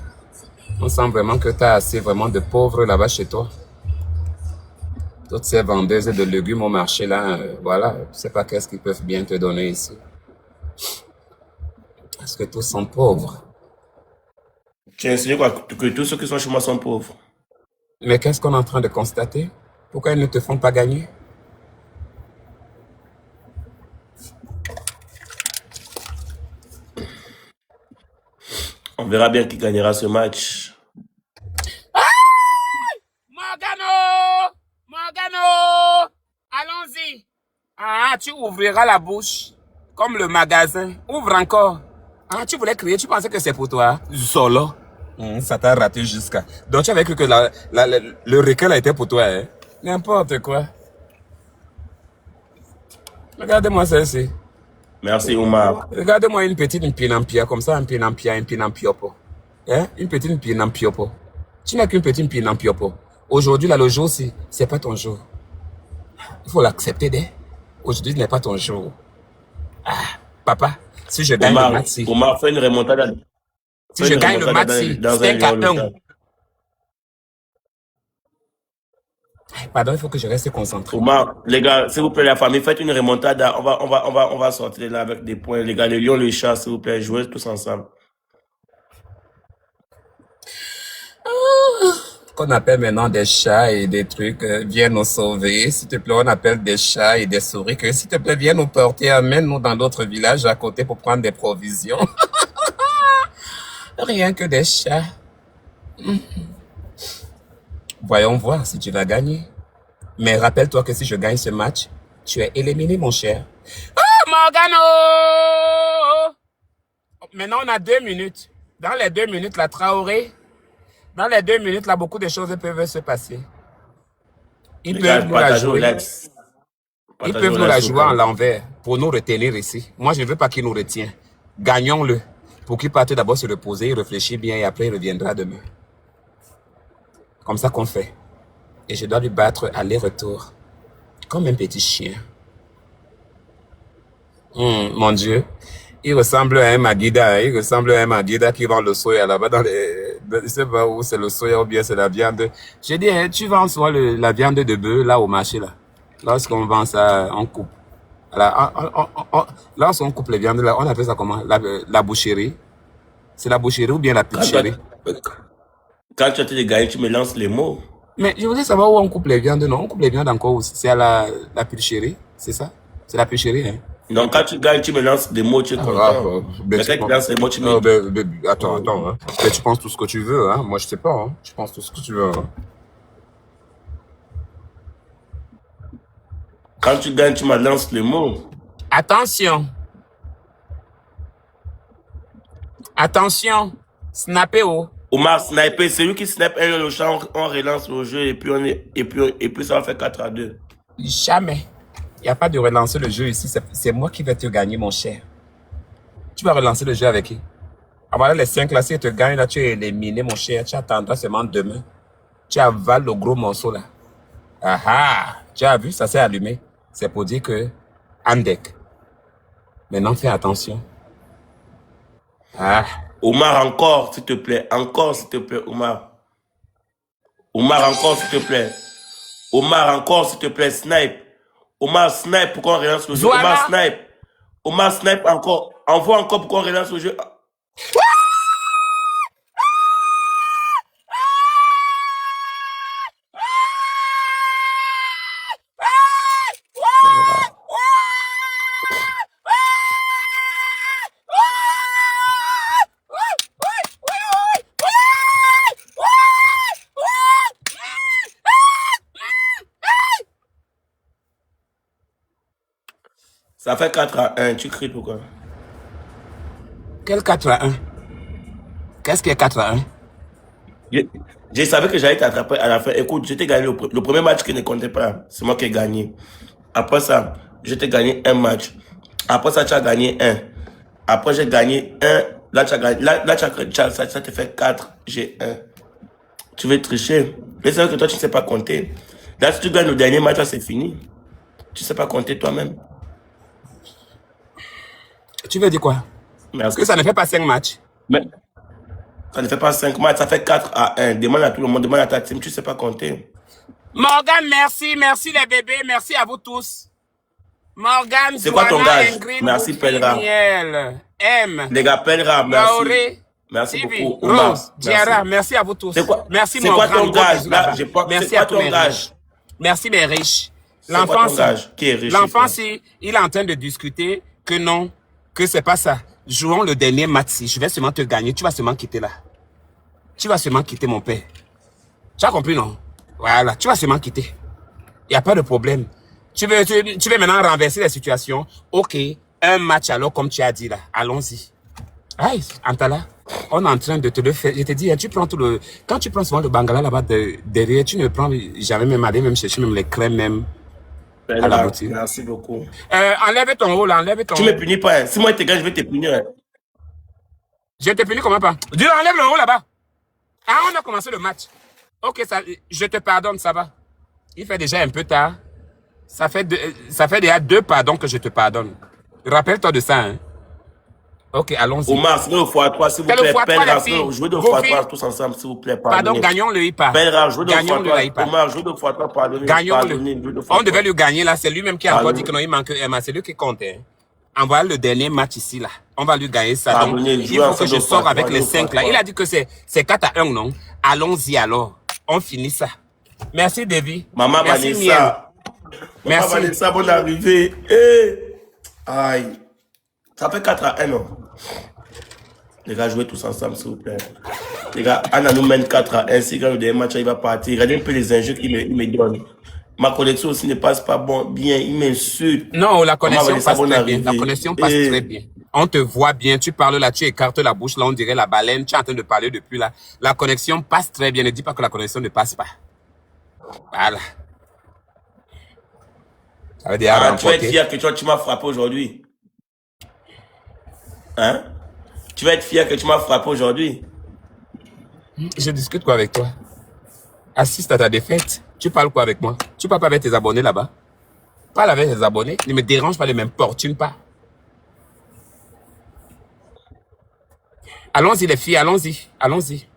On sent vraiment que tu as assez vraiment de pauvres là-bas chez toi. Toutes ces vendeuses de légumes au marché là, voilà, je ne sais pas qu'est-ce qu'ils peuvent bien te donner ici. Parce que tous sont pauvres. Tu as insinué quoi? Que tous ceux qui sont chez moi sont pauvres. Mais qu'est-ce qu'on est en train de constater? Pourquoi ils ne te font pas gagner? On verra bien qui gagnera ce match. Ah! Morgano! Allons-y. Ah, tu ouvriras la bouche. Comme le magasin. Ouvre encore. Ah, tu voulais crier, tu pensais que c'est pour toi. Solo. Ça t'a raté jusqu'à... Donc tu avais cru que le requin a été pour toi, hein? N'importe quoi. Regardez-moi celle-ci. Merci, Omar. Regardez-moi une petite mpinampia, comme ça, mpinampiopo. Hein? Une petite mpinampiopo. Tu n'as qu'une petite mpinampiopo. Aujourd'hui, là, le jour, c'est pas ton jour. Il faut l'accepter, dès. Aujourd'hui, ce n'est pas ton jour. Ah, papa, si je gagne le match, Omar, fais une remontada. Si je gagne le match, c'est 5-1. Pardon, il faut que je reste concentré. Omar, les gars, s'il vous plaît, la famille, faites une remontada. On va sortir là avec des points. Les gars, le lion, le chat, s'il vous plaît, jouez tous ensemble. Qu'on appelle maintenant des chats et des trucs, viens nous sauver. S'il te plaît, on appelle des chats et des souris que, s'il te plaît, viens nous porter, amène-nous dans d'autres villages à côté pour prendre des provisions. Rien que des chats. Voyons voir si tu vas gagner. Mais rappelle-toi que si je gagne ce match, tu es éliminé, mon cher. Oh, Morgano! Maintenant, on a 2 minutes. Dans les 2 minutes, la Traoré, dans les 2 minutes, là, beaucoup de choses peuvent se passer. Ils peuvent nous la jouer. Ils peuvent nous la jouer en l'envers pour nous retenir ici. Moi, je ne veux pas qu'ils nous retiennent. Gagnons-le. Pour qu'il parte d'abord se reposer, réfléchir bien et après il reviendra demain. Comme ça qu'on fait. Et je dois lui battre aller-retour. Comme un petit chien. Mon Dieu. Il ressemble à un Magida. Il ressemble à un Magida qui vend le soya là-bas dans les... Je ne sais pas où c'est le soya ou bien c'est la viande. J'ai dit, tu vends soit la viande de bœuf là au marché là. Lorsqu'on vend ça, on coupe. Voilà, lorsqu'on coupe les viandes, là, on appelle ça comment? La boucherie. C'est la boucherie ou bien la Quand, toi, pulcherie? quand tu as été gagné, tu me lances les mots. Mais je voulais savoir où on coupe les viandes. Non, on coupe les viandes encore aussi. C'est à la pulcherie, c'est ça? C'est la pulcherie, hein? Donc, quand tu gagnes, tu me lances des mots, tu es content. Ben, Mais quand tu lances les mots, tu me... attends, hein. Ben, tu penses tout ce que tu veux, hein. Moi, je sais pas, hein. Tu penses tout ce que tu veux, hein. Quand tu gagnes, tu me lances les mots. Attention. Attention. Snappez, oh. Omar sniper, c'est lui qui snipe un le champ, on relance le jeu et puis ça va faire 4-2. Jamais. Il n'y a pas de relancer le jeu ici. C'est moi qui vais te gagner, mon cher. Tu vas relancer le jeu avec qui? Ah, voilà, les 5 là, si tu te gagnes, là, tu es éliminé, mon cher. Tu attendras seulement demain. Tu avales le gros morceau, là. Ah ah! Tu as vu, ça s'est allumé. C'est pour dire que, Andek. Maintenant, fais attention. Ah. Omar, encore, s'il te plaît. Encore, s'il te plaît, Omar. Omar, encore, s'il te plaît. Omar, encore, s'il te plaît, snipe. Omar, snipe pour qu'on relance le jeu. Voilà. Omar, snipe. Omar, snipe encore. Envoie encore pour qu'on relance le jeu. Ça fait 4-1. Tu cries pourquoi? Quel 4-1? Qu'est-ce qui est 4-1? Je savais que j'allais t'attraper à la fin. Écoute, je t'ai gagné le premier match qui ne comptait pas. C'est moi qui ai gagné. Après ça, je t'ai gagné un match. Après ça, tu as gagné un. Après, j'ai gagné un. Là, tu as gagné. Ça te fait 4. J'ai 1. Tu veux tricher. Mais c'est vrai que toi, tu ne sais pas compter. Là, si tu gagnes le dernier match, là, c'est fini. Tu ne sais pas compter toi-même. Tu veux dire quoi? Parce que ça ne fait pas 5 matchs. Mais ça ne fait pas 5 matchs, ça fait 4-1. Demande à tout le monde, demande à ta team, tu ne sais pas compter. Morgane, merci. Merci les bébés. Merci à vous tous. Morgane, c'est quoi ton gage? Ingrid, Merci, Pelra. M. Les gars, Pelra, merci. Lauré, merci Sylvie, beaucoup. Rose, Diara, merci à vous tous. Merci, c'est quoi ton gage? Là, merci à tous mes riches. Merci mes riches. L'enfant, il est en train de discuter que non, que c'est pas ça. Jouons le dernier match. Je vais seulement te gagner. Tu vas seulement quitter là. Tu vas seulement quitter, mon père. Tu as compris, non? Voilà, tu vas seulement quitter. Il n'y a pas de problème. Tu veux maintenant renverser la situation. Ok, un match alors, comme tu as dit là. Allons-y. Aïe, Antala, on est en train de te le faire. Je te dis, tu prends tout le... Quand tu prends souvent le bangala là-bas derrière, tu ne prends jamais même aller même chercher même les crèmes même. À la boutique. Merci beaucoup. Enlève ton haut là, enlève ton haut. Tu me punis pas. Hein. Si moi je te gagne, je vais te punir. Hein. Je te punis comment pas? Dis, enlève le haut là-bas. Ah, on a commencé le match. Ok, ça, je te pardonne, ça va. Il fait déjà un peu tard. Ça fait déjà 2 pardons que je te pardonne. Rappelle-toi de ça, hein. Ok, allons-y. Omar, c'est le x3, s'il vous plaît. Pelra, jouez de x3 tous ensemble, s'il vous plaît. Pardon, gagnons le IPA. Pelra, jouez de x3. Omar, jouez de x3, pardonnez. Gagnons-le. On devait le gagner là, c'est lui-même qui a encore dit que non, il manque Emma. C'est lui qui compte. Hein. Envoie le dernier match ici là. On va lui gagner ça. Donc, il faut que je sorte avec les 5 là. Il a dit que c'est 4-1, non? Allons-y alors. On finit ça. Merci, Davy. Maman Vanessa. Maman Vanessa, bonne arrivée. Hey. Aïe. Ça fait 4-1, non? Les gars, jouez tous ensemble, s'il vous plaît. Les gars, Anna nous mène 4-1. Si quand le dernier match, il va partir. Regardez un peu les injures qu'il me donne. Ma connexion aussi ne passe pas bien. Il m'insulte. Non, la connexion passe très bien. La connexion passe très bien. On te voit bien. Tu parles là, tu écartes la bouche. Là, on dirait la baleine. Tu es en train de parler depuis là. La connexion passe très bien. Ne dis pas que la connexion ne passe pas. Voilà. Ça veut dire tu vas être fier que tu m'as frappé aujourd'hui. Hein? Tu vas être fier que tu m'as frappé aujourd'hui. Je discute quoi avec toi? Assiste à ta défaite. Tu parles quoi avec moi? Tu parles pas avec tes abonnés là-bas? Parle avec tes abonnés. Ne me dérange pas, ne m'importune pas. Allons-y les filles, allons-y. Allons-y.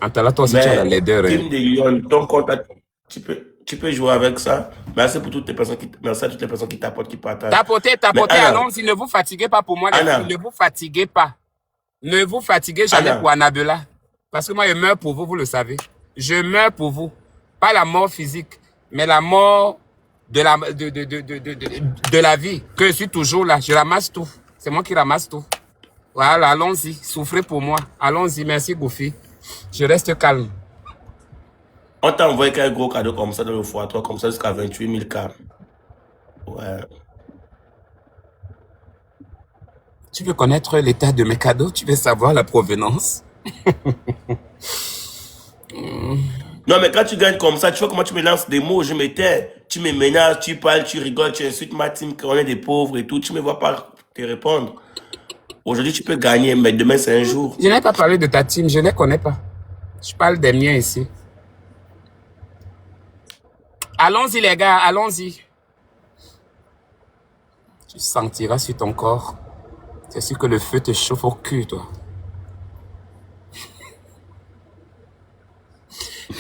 Antala, toi aussi tu as la laideur. Team de Lyon, ton compte, tu peux... Tu peux jouer avec ça. Merci pour toutes les personnes merci à toutes les personnes qui t'apportent, qui partagent. Tapotez, Mais Anna, allons-y, ne vous fatiguez pas pour moi, les Anna, filles, ne vous fatiguez pas. Ne vous fatiguez jamais Anna, pour Annabella. Parce que moi, je meurs pour vous, vous le savez. Je meurs pour vous. Pas la mort physique, mais la mort de la vie. Que je suis toujours là. Je ramasse tout. C'est moi qui ramasse tout. Voilà, allons-y. Souffrez pour moi. Allons-y. Merci, Goofy. Je reste calme. on t'a envoyé quel gros cadeau comme ça dans le x3, comme ça jusqu'à 28 000 K. Ouais. Tu veux connaître l'état de mes cadeaux? Tu veux savoir la provenance? Non, mais quand tu gagnes comme ça, tu vois comment tu me lances des mots, je me tais. Tu me menaces, tu parles, tu rigoles, tu insultes ma team, qu'on est des pauvres et tout. Tu me vois pas te répondre. Aujourd'hui, tu peux gagner, mais demain, c'est un jour. Je n'ai pas parlé de ta team, je ne les connais pas. Je parle des miens ici. Allons-y, les gars, allons-y. Tu sentiras sur ton corps. C'est sûr que le feu te chauffe au cul, toi.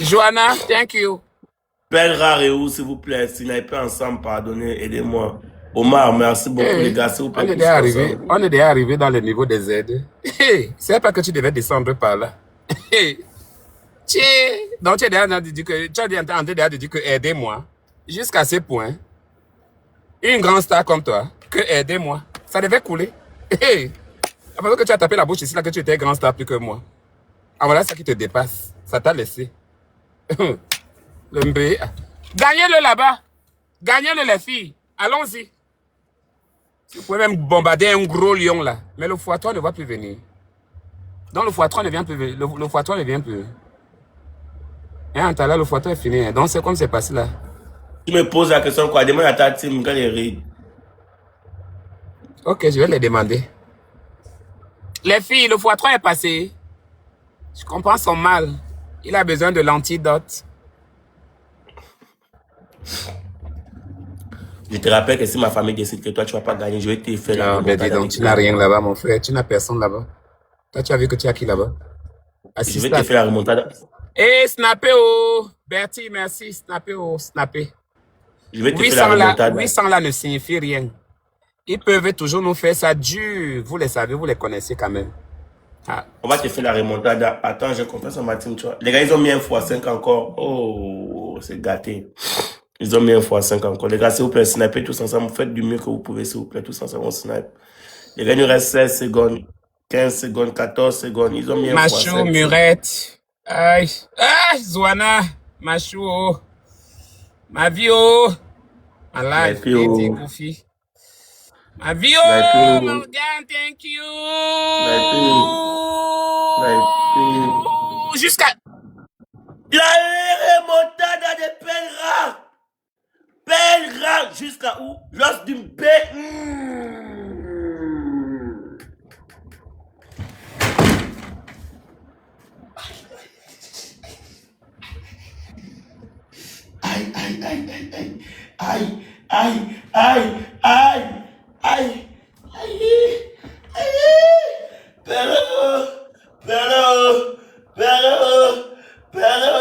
Joanna, thank you. Pelle rare et où, s'il vous plaît, si vous n'avez pas ensemble, pardonnez, aidez-moi. Omar, merci beaucoup, les gars, s'il vous plaît. On est déjà arrivé dans le niveau des aides. C'est pas que tu devais descendre par là. Donc, tu es déjà en train de dire que aidez-moi. Jusqu'à ce point, une grande star comme toi, que aidez-moi. Ça devait couler. Après que tu as tapé la bouche ici, là, que tu étais grand star plus que moi. Ah, voilà ça qui te dépasse. Ça t'a laissé. Le mbé. Gagnez-le là-bas. Gagnez-le, les filles. Allons-y. Vous pouvez même bombarder un gros lion là. Mais le x3 ne va plus venir. Donc le x3 ne vient plus. Le x3 ne vient plus. Et en là, le x3 est fini. Donc c'est comme c'est passé là. Tu me poses la question quoi? Demande à ta team quand les rides. Ok, je vais les demander. Les filles, le x3 est passé. Je comprends son mal. Il a besoin de l'antidote. Je te rappelle que si ma famille décide que toi tu vas pas gagner, je vais te faire la Non, mais dis donc, tu n'as rien là-bas, mon frère. Tu n'as personne là-bas. Toi, tu as vu que tu as qui là-bas? Je vais te faire la remontada. Eh, snappé, oh! Bertie, merci. Snappé, oh, snappé. Je vais te faire la remontada. 800 là ne signifie rien. Ils peuvent toujours nous faire ça dur. Vous les savez, vous les connaissez quand même. Ah. On va te faire la remontada. Attends, je confiance en ma team, tu vois. Les gars, ils ont mis un x5 encore. Oh, c'est gâté. Ils ont mis un x5 encore. Les gars, s'il vous plaît, snipez tous ensemble. Faites du mieux que vous pouvez, s'il vous plaît. Tous ensemble, on snipe. Les gars, il nous reste 16 secondes, 15 secondes, 14 secondes. Ils ont mis un x5. Machou, Murette. Aïe. Ah, Zoana. Machou, oh. Ma vie, oh. Ma life, Goofy. Ma vie, oh. Morgan, thank you. Jusqu'à... La remontada de Pelra. Pelra jusqu'à où? L'os d'une B. Aïe, aïe, aïe, aïe, aïe, aïe, aïe, aïe, aïe, aïe, aïe, Pelra, Pelra, Pelra, Pelra,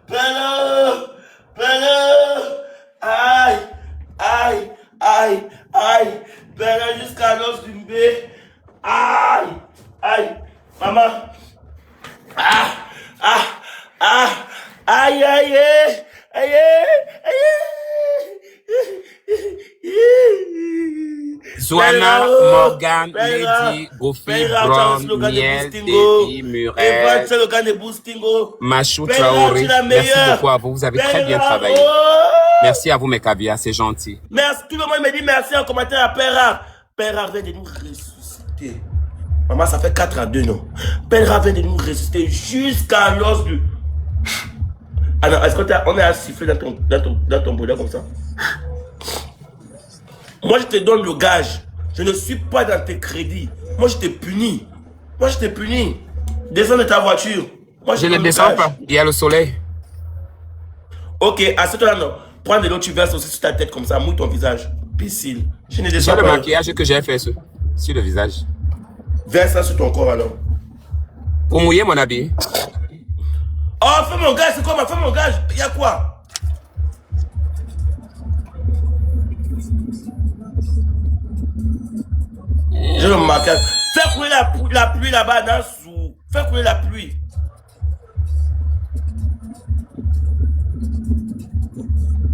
Pelra, Pelra, aïe, aïe, aïe, aïe, Pelra jusqu'à l'os d'une B, aïe, aïe, maman, ah, ah, ah, aïe, aïe, aïe, Zoana, Morgan, Lady, Goofy, Brown, Miel, Teddy, Murel, Machou, Traoré. Merci beaucoup à vous. Vous avez très bien travaillé. Merci à vous, mes caviars. C'est gentil. Merci. Tout le monde me dit merci en commentaire à Père. Père vient de nous ressusciter. Maman, ça fait 4-2, non? Père vient de nous ressusciter jusqu'à l'os du... Ah non, est-ce qu'on est à siffler dans ton bonheur comme ça? Moi, je te donne le gage. Je ne suis pas dans tes crédits. Moi, je te punis. Moi, je te punis. Descends de ta voiture. Moi, je ne descends pas. Il y a le soleil. Ok, à ce temps-là, non. Prends de l'eau, tu verses aussi sur ta tête comme ça. Mouille ton visage. Piscine. Je ne descends pas. C'est le maquillage que j'ai fait sur le visage. Verse ça sur ton corps alors. Pour mouiller mon habit. Oh, fais mon gage, c'est quoi? Fais mon gage. Il y a quoi? J'ai le maquillage. Fais couler la pluie là-bas dans sous. Fais couler la pluie.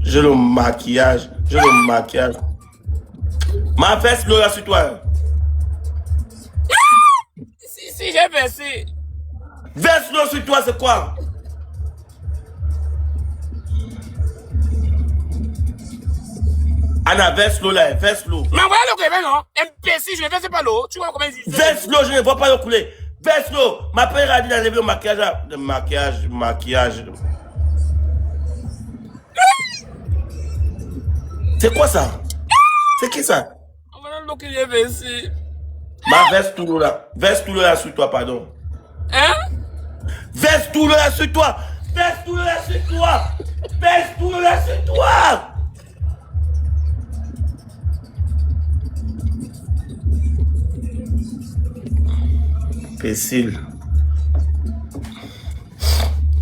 J'ai le maquillage. J'ai le maquillage. Ma veste là sur toi. Si j'ai versé. Veste là sur toi, c'est quoi? Anna, verse l'eau là, verse l'eau. Mais voilà le que non? Imbécile, je ne verse pas l'eau. Tu vois comment il verse l'eau, je ne vois pas l'eau couler. Verse l'eau. Ma père a dit d'enlever le maquillage. Le maquillage. C'est quoi ça? C'est qui ça? Voilà l'eau que j'ai versé. Ma verse tout l'eau là. Verse tout l'eau là sur toi, pardon. Hein? Verse tout l'eau là sur toi. Verse tout l'eau là sur toi. Verse tout l'eau là sur toi. Imbécile.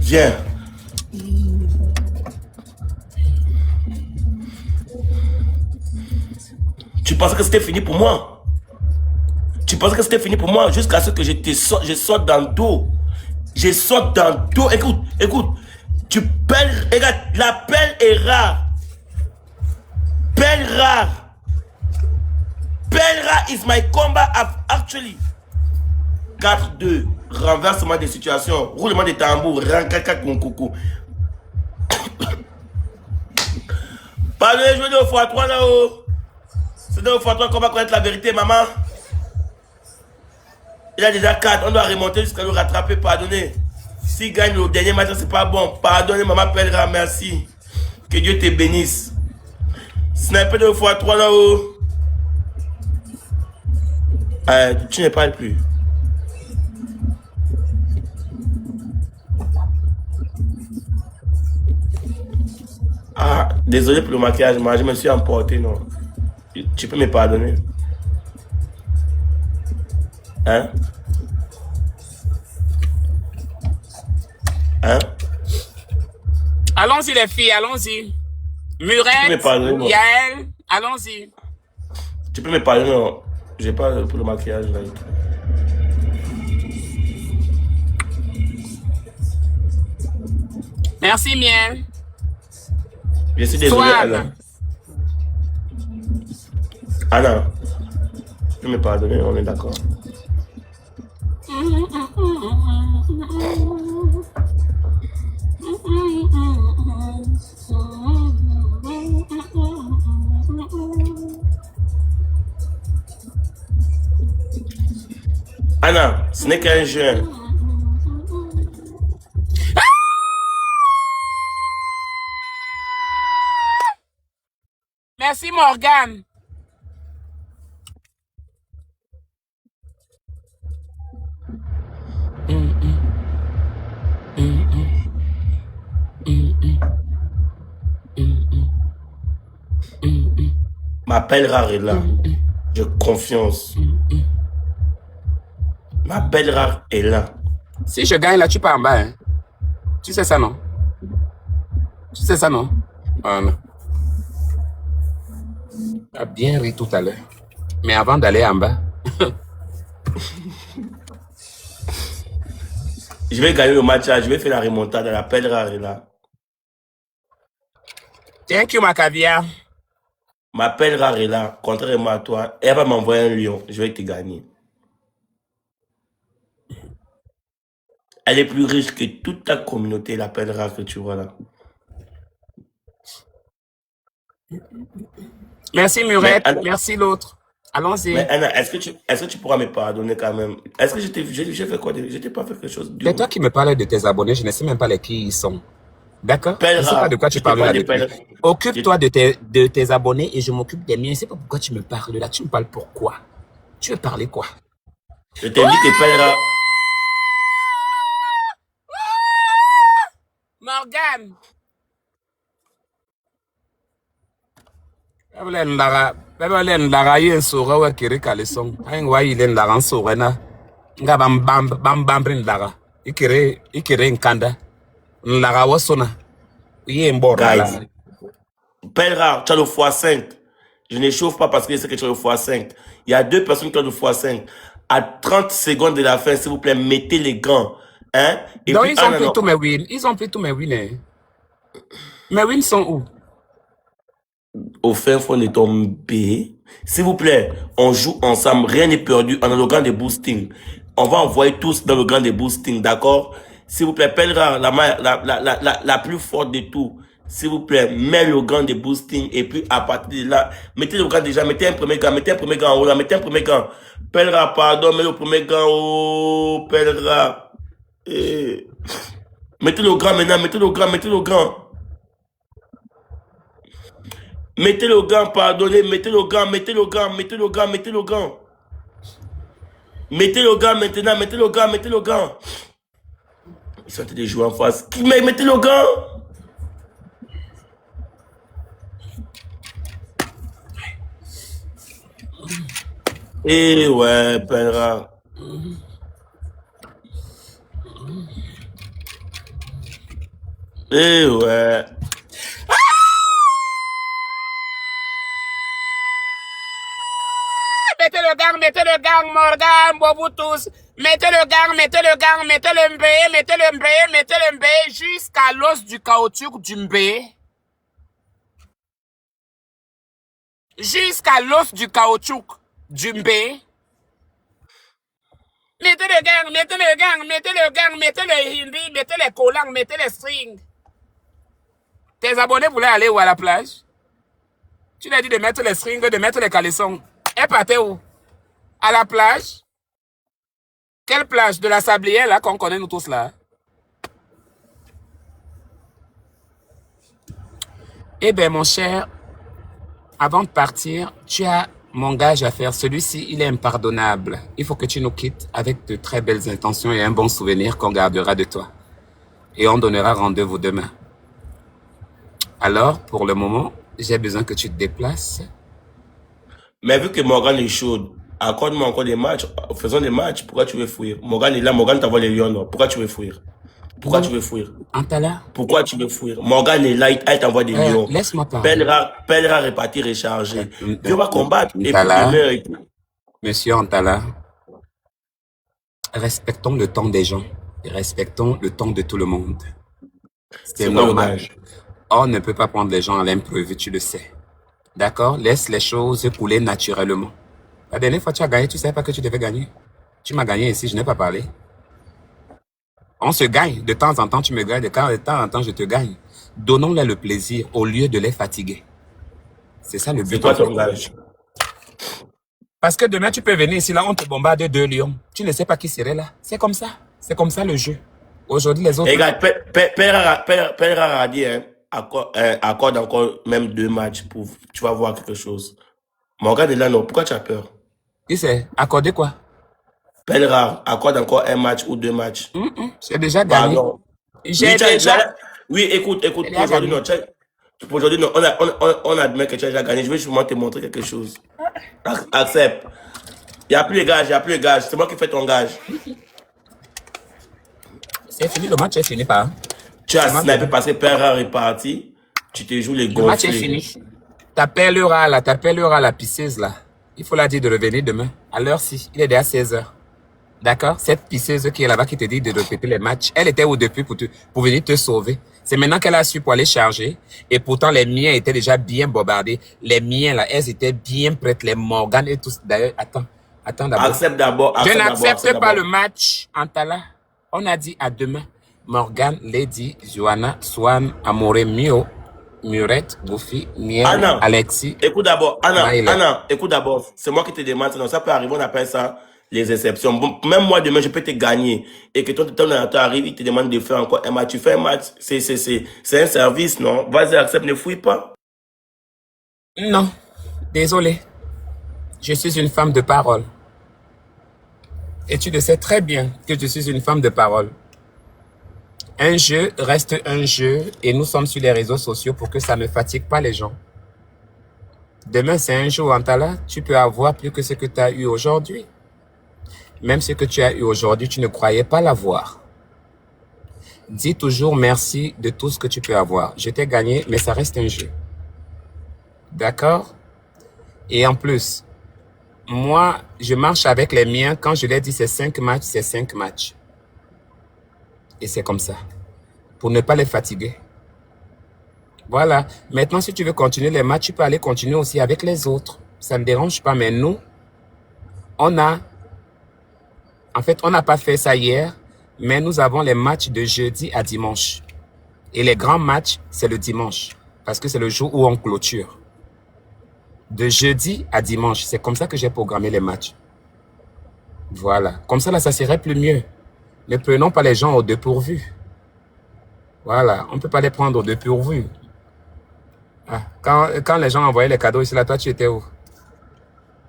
Viens. Tu pensais que c'était fini pour moi? Tu pensais que c'était fini pour moi jusqu'à ce que je sorte dans le dos. Je saute dans le dos. Écoute. Tu pelles. Regarde, la pelle est rare. Pelle rare. Pelle rare is my combat actually. 4-2, renversement des situations, roulement des tambours, rancaka con coucou. Pardonnez, je vais dire au x3 là-haut. C'est dans le x3 qu'on va connaître la vérité, maman. Il a déjà 4, on doit remonter jusqu'à le rattraper, pardonnez. S'il gagne le dernier match, c'est pas bon. Pardonnez, maman Pellera, merci. Que Dieu te bénisse. Sniper de x3 là-haut. Tu n'es pas le plus. Ah, désolé pour le maquillage, moi je me suis emporté, non. Tu peux me pardonner? Hein? Hein? Allons-y les filles, allons-y. Murette, Yael, allons-y. Tu peux me pardonner, non? J'ai pas pour le maquillage là. Merci, Miel. Je suis désolé, Anna. Anna, tu peux me pardonner, on est d'accord. Anna, ce n'est qu'un jeu. Merci, Morgane. Ma belle rare est là. J'ai confiance. Ma belle rare est là. Si je gagne là, tu pars en bas. Hein? Tu sais ça, non? Tu sais ça, non? Voilà. Tu as bien ri tout à l'heure. Mais avant d'aller en bas. Je vais gagner le match là. Je vais faire la remontada. La belle rare est là. Thank you, ma caviar. Ma belle rare est là. Contrairement à toi, elle va m'envoyer un lion. Je vais te gagner. Elle est plus riche que toute ta communauté, la belle rare que tu vois là. Merci Murette, merci l'autre. Allons-y. Mais Anna, est-ce que tu pourras me pardonner quand même? Est-ce que j'ai fait quoi? Je t'ai pas fait quelque chose. C'est toi qui me parlais de tes abonnés, je ne sais même pas les qui ils sont. D'accord? Je ne sais pas de quoi tu parles là depuis. Occupe-toi de tes abonnés et je m'occupe des miens. Je ne sais pas pourquoi tu me parles là. Tu me parles pourquoi? Tu veux parler quoi? Je t'ai dit que Pellera. Morgane! Bebelen lara yen sora wa kiri kalisong. Ayin wa yilen lara sora na. Nga bambrin lara. Ikire nkanda. Lara wasona. Yen bord la. Pellera, tu as le x5. Je n'échauffe pas parce que c'est quelque chose de x5. Il y a 2 personnes qui ont de x5. À 30 secondes de la fin, s'il vous plaît, mettez les gants. Hein? Et Donc, puis, ils ont pris tous mes wins. Ils ont pris tous mes wins. Hein. Mes wins sont où? Au fin fond de ton B. S'il vous plaît, on joue ensemble. Rien n'est perdu. On a le grand de boosting. On va envoyer tous dans le grand de boosting, d'accord? S'il vous plaît, Pelra, la plus forte de tout. S'il vous plaît, mets le gant de boosting et puis à partir de là, mettez le gant déjà, mettez un premier gant en haut là, mettez un premier gant. Pelra, pardon, mets le premier gant en haut, Pelra. Eh. Mettez le gant maintenant, mettez le gant, mettez le gant. Mettez le gant, pardonnez, mettez le gant, mettez le gant, mettez le gant, mettez le gant. Mettez le gant maintenant, mettez le gant, mettez le gant. Ils sont en train de jouer en face. Mais mettez le gant. Eh ouais, Pelra. Eh ouais. Mettez le gang, Morgan, Bobo tous. Mettez le gang, mettez le mbé, mettez le mbé, jusqu'à l'os du caoutchouc du mbé. Jusqu'à l'os du caoutchouc du mbé. Mettez le gang, mettez le gang, mettez le gang, mettez le hindi, mettez les collants, mettez les strings. Tes abonnés voulaient aller où à la plage? Tu leur as dit de mettre les strings, de mettre les caleçons. Et partez où? À la plage? Quelle plage? De la Sablière, là, qu'on connaît nous tous, là? Eh bien, mon cher, avant de partir, tu as mon gage à faire. Celui-ci, il est impardonnable. Il faut que tu nous quittes avec de très belles intentions et un bon souvenir qu'on gardera de toi. Et on donnera rendez-vous demain. Alors, pour le moment, j'ai besoin que tu te déplaces. Mais vu que Morgan est chaude, accorde-moi encore des matchs, faisons des matchs. Pourquoi tu veux fuir? Morgan est là, Morgan t'envoie les lions, non? Pourquoi tu veux fuir? Pourquoi tu veux fuir? Antala? Pourquoi tu veux fuir? Morgan est là, elle t'envoie des lions. Laisse-moi parler. Pelra réparti, rechargé. Tu vas combattre. Et puis demain, Monsieur Antala, respectons le temps des gens et respectons le temps de tout le monde. C'est normal. On ne peut pas prendre les gens à l'imprévu, tu le sais. D'accord? Laisse les choses couler naturellement. La dernière fois, tu as gagné, tu ne savais pas que tu devais gagner. Tu m'as gagné ici, je n'ai pas parlé. On se gagne. De temps en temps, tu me gagnes. De temps en temps, je te gagne. Donnons-leur le plaisir au lieu de les fatiguer. C'est ça le but. C'est quoi ton gage? Parce que demain, tu peux venir ici, là, on te bombarde 2 lions. Tu ne sais pas qui serait là. C'est comme ça. C'est comme ça le jeu. Aujourd'hui, les autres... Regarde, Pelra a dit, hein, accorde encore même 2 matchs pour, tu vas voir quelque chose. Morgan est là, non. Pourquoi tu as peur? Qui c'est? Accorder quoi? Pelra, accorde encore 1 match ou 2 matchs. J'ai déjà gagné. Pardon. Oui, écoute, pour aujourd'hui, non, on admet que tu as déjà gagné. Je vais justement te montrer quelque chose. Accepte. Il n'y a plus de gage, C'est moi qui fais ton gage. C'est fini, le match est fini, pas. Tu as snipé parce que Pelra est parti. Tu te joues les gonflés. Le match est fini. T'appelleras la pisseuse là. Il faut la dire de revenir demain. À l'heure-ci, il est déjà 16h. D'accord? Cette pisseuse qui est là-bas qui te dit de répéter les matchs, elle était où depuis pour venir te sauver? C'est maintenant qu'elle a su pour aller charger. Et pourtant, les miens étaient déjà bien bombardés. Les miens là, elles étaient bien prêtes. Les Morgan et tout. D'ailleurs, attends d'abord. Accepte d'abord. Je n'accepte pas le match, Antala. On a dit à demain. Morgan, Lady, Joanna, Swan, Amore, Mio, Murette, Goofy, Miel, Anna, Alexis. Écoute d'abord, Anna, écoute d'abord. C'est moi qui te demande. Non, ça peut arriver, on appelle ça les exceptions. Bon, même moi, demain, je peux te gagner. Et que ton arrive, il te demande de faire encore un match. Tu fais un match, c'est un service, non? Vas-y, accepte, ne fouille pas. Non, désolé. Je suis une femme de parole. Et tu le sais très bien que je suis une femme de parole. Un jeu reste un jeu et nous sommes sur les réseaux sociaux pour que ça ne fatigue pas les gens. Demain, c'est un jour, Antala, tu peux avoir plus que ce que tu as eu aujourd'hui. Même ce que tu as eu aujourd'hui, tu ne croyais pas l'avoir. Dis toujours merci de tout ce que tu peux avoir. Je t'ai gagné, mais ça reste un jeu. D'accord? Et en plus, moi, je marche avec les miens. Quand je leur dis c'est 5 matchs, c'est 5 matchs. Et c'est comme ça. Pour ne pas les fatiguer. Voilà. Maintenant, si tu veux continuer les matchs, tu peux aller continuer aussi avec les autres. Ça ne me dérange pas. Mais nous, on a... En fait, on n'a pas fait ça hier, mais nous avons les matchs de jeudi à dimanche. Et les grands matchs, c'est le dimanche. Parce que c'est le jour où on clôture. De jeudi à dimanche. C'est comme ça que j'ai programmé les matchs. Voilà. Comme ça, là, ça serait plus mieux. Ne prenons pas les gens au dépourvu. Voilà. On ne peut pas les prendre au dépourvu. Ah, quand les gens envoyaient les cadeaux ici, là, toi, tu étais où?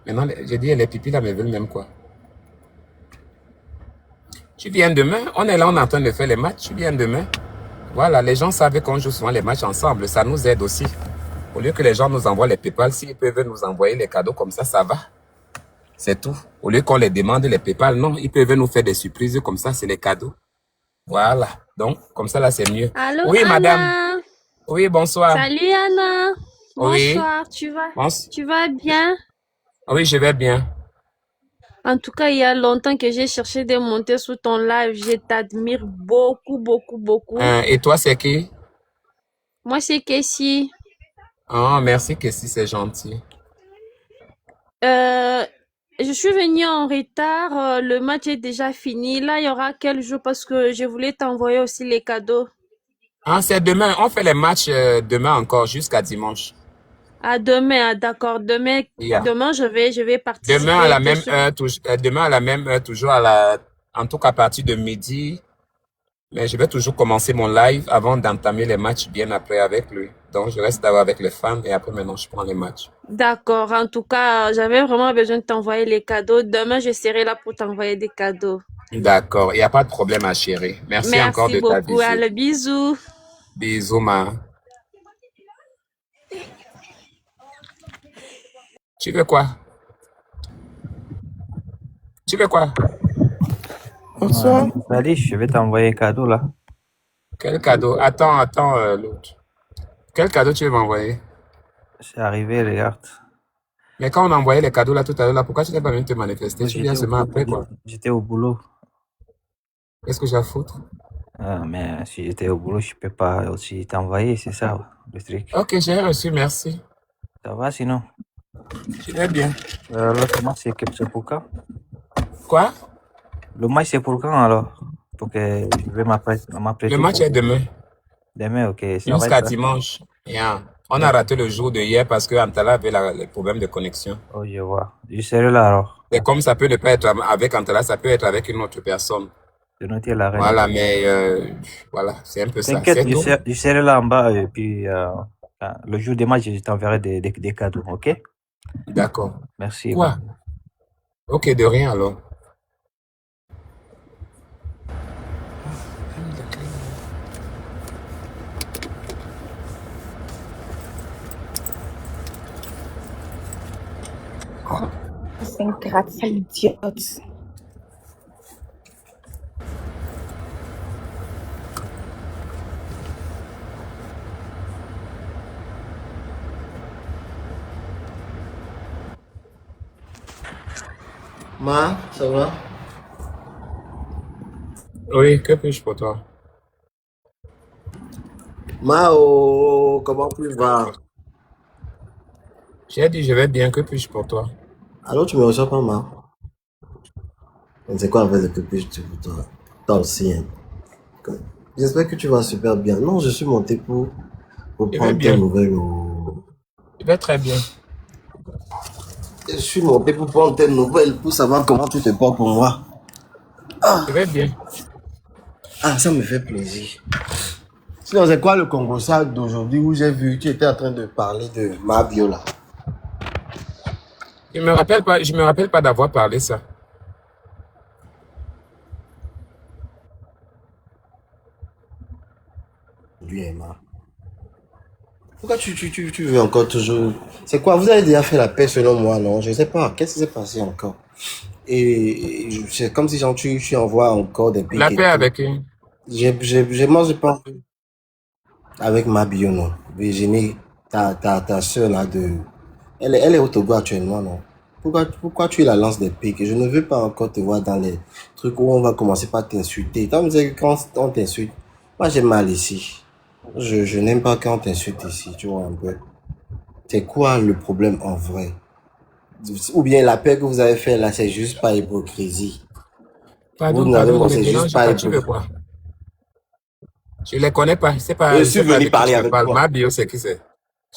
Maintenant, j'ai dit, les pipis, là, me veulent même quoi? Tu viens demain? On est là, on est en train de faire les matchs. Tu viens demain? Voilà, les gens savent qu'on joue souvent les matchs ensemble. Ça nous aide aussi. Au lieu que les gens nous envoient les PayPal, s'ils peuvent nous envoyer les cadeaux comme ça va. C'est tout. Au lieu qu'on les demande les PayPal, non, ils peuvent nous faire des surprises comme ça, c'est les cadeaux. Voilà. Donc, comme ça, là, c'est mieux. Allô, Oui, madame. Anna. Oui, bonsoir. Salut, Anna. Oui. Bonsoir, tu vas bien? Oui, je vais bien. En tout cas, il y a longtemps que j'ai cherché de monter sur ton live. Je t'admire beaucoup, beaucoup, beaucoup. Et toi, c'est qui? Moi, c'est Kessie. Oh, merci, Kessie, c'est gentil. Je suis venue en retard. Le match est déjà fini. Là, il y aura quel jour parce que je voulais t'envoyer aussi les cadeaux. Ah, c'est demain. On fait les matchs demain encore jusqu'à dimanche. À demain, d'accord. Demain, Yeah. demain, je vais participer. Demain à la même heure, demain à la même heure, toujours en tout cas à partir de midi. Mais je vais toujours commencer mon live avant d'entamer les matchs bien après avec lui. Donc, je reste d'abord avec les fans et après maintenant, je prends les matchs. D'accord. En tout cas, j'avais vraiment besoin de t'envoyer les cadeaux. Demain, je serai là pour t'envoyer des cadeaux. D'accord. Il n'y a pas de problème à chérie. Merci encore de ta beaucoup. visite. Allez, bisous. Bisous, ma. Tu veux quoi? Tu veux quoi? Bonsoir. Allez, je vais t'envoyer un cadeau là. Quel cadeau? Attends, l'autre. Quel cadeau tu veux m'envoyer? C'est arrivé, regarde. Mais quand on a envoyé les cadeaux là tout à l'heure, là, pourquoi tu n'es pas venu te manifester? Tu viens seulement après, quoi. J'étais au boulot. Qu'est-ce que j'ai à foutre? Ah, mais si j'étais au boulot, je peux pas aussi t'envoyer, c'est ça le truc. Ok, j'ai reçu, merci. Ça va sinon? Tu vas bien. L'autre match, c'est pour quand? Quoi? Le match, c'est pour quand alors? Pour que je vais m'apprêter. Le match est demain. Demain, ok. Jusqu'à dimanche. Yeah. On a raté le jour de hier parce que Antala avait le problème de connexion. Oh, je vois. Je serai là alors. Et comme ça peut ne pas être avec Antala, ça peut être avec une autre personne. Je note la reine. Voilà, mais voilà, c'est un peu ça. T'inquiète, je serai là en bas et puis le jour des matchs, je t'enverrai des cadeaux, ok? D'accord. Merci. Quoi? Ok, de rien alors. C'est un gratte, sale idiote. Ma, ça va? Oui, que puis-je pour toi? Mao, comment tu vas? J'ai dit je vais bien, que puis-je pour toi? Alors tu me reçois pas, Ma? C'est quoi en fait le que puis-je pour toi? Toi aussi, hein? J'espère que tu vas super bien. Non, je suis monté pour prendre tes nouvelles. Je vais très bien. Je suis monté pour prendre tes nouvelles, pour savoir comment tu te portes pour moi. Ah. Je vais bien. Ah, ça me fait plaisir. Sinon, c'est quoi le Congossa d'aujourd'hui où j'ai vu que tu étais en train de parler de ma viola? Je me rappelle pas d'avoir parlé ça. Lui, Emma. Pourquoi tu veux encore toujours... C'est quoi? Vous avez déjà fait la paix selon moi, non? Je sais pas. Qu'est-ce qui s'est passé encore? Et c'est comme si tu envoies encore des pics. La paix avec qui? Moi, j'ai pas... Avec ma bio, non. Virginie, ta soeur là de Elle est au Togo actuellement, non? Pourquoi tu la lances des piques? Je ne veux pas encore te voir dans les trucs où on va commencer par t'insulter. Quand on t'insulte, moi j'ai mal ici. Je n'aime pas quand on t'insulte ici, tu vois un peu. C'est quoi le problème en vrai? Ou bien la paix que vous avez fait là, c'est juste pas hypocrisie. Vous Pardon, n'avez pardon, bon, ne c'est me juste mélange pas pas. Tu veux hypocrisie. quoi? Je les connais pas. Je Je suis sais pas de venu qui parler tu me avec parles. toi. Ma bio, c'est qui c'est?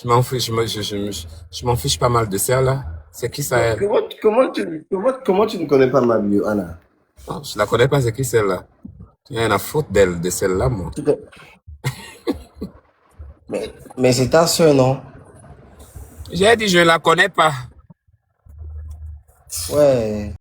Je m'en fiche, je m'en fiche pas mal de ça, là. C'est qui ça, elle? Comment tu ne connais pas ma bio, Anna? Non, je la connais pas, c'est qui celle-là? Il y en a faute d'elle, de celle-là, moi. Mais c'est ta soeur, non? J'ai dit, je la connais pas. Ouais.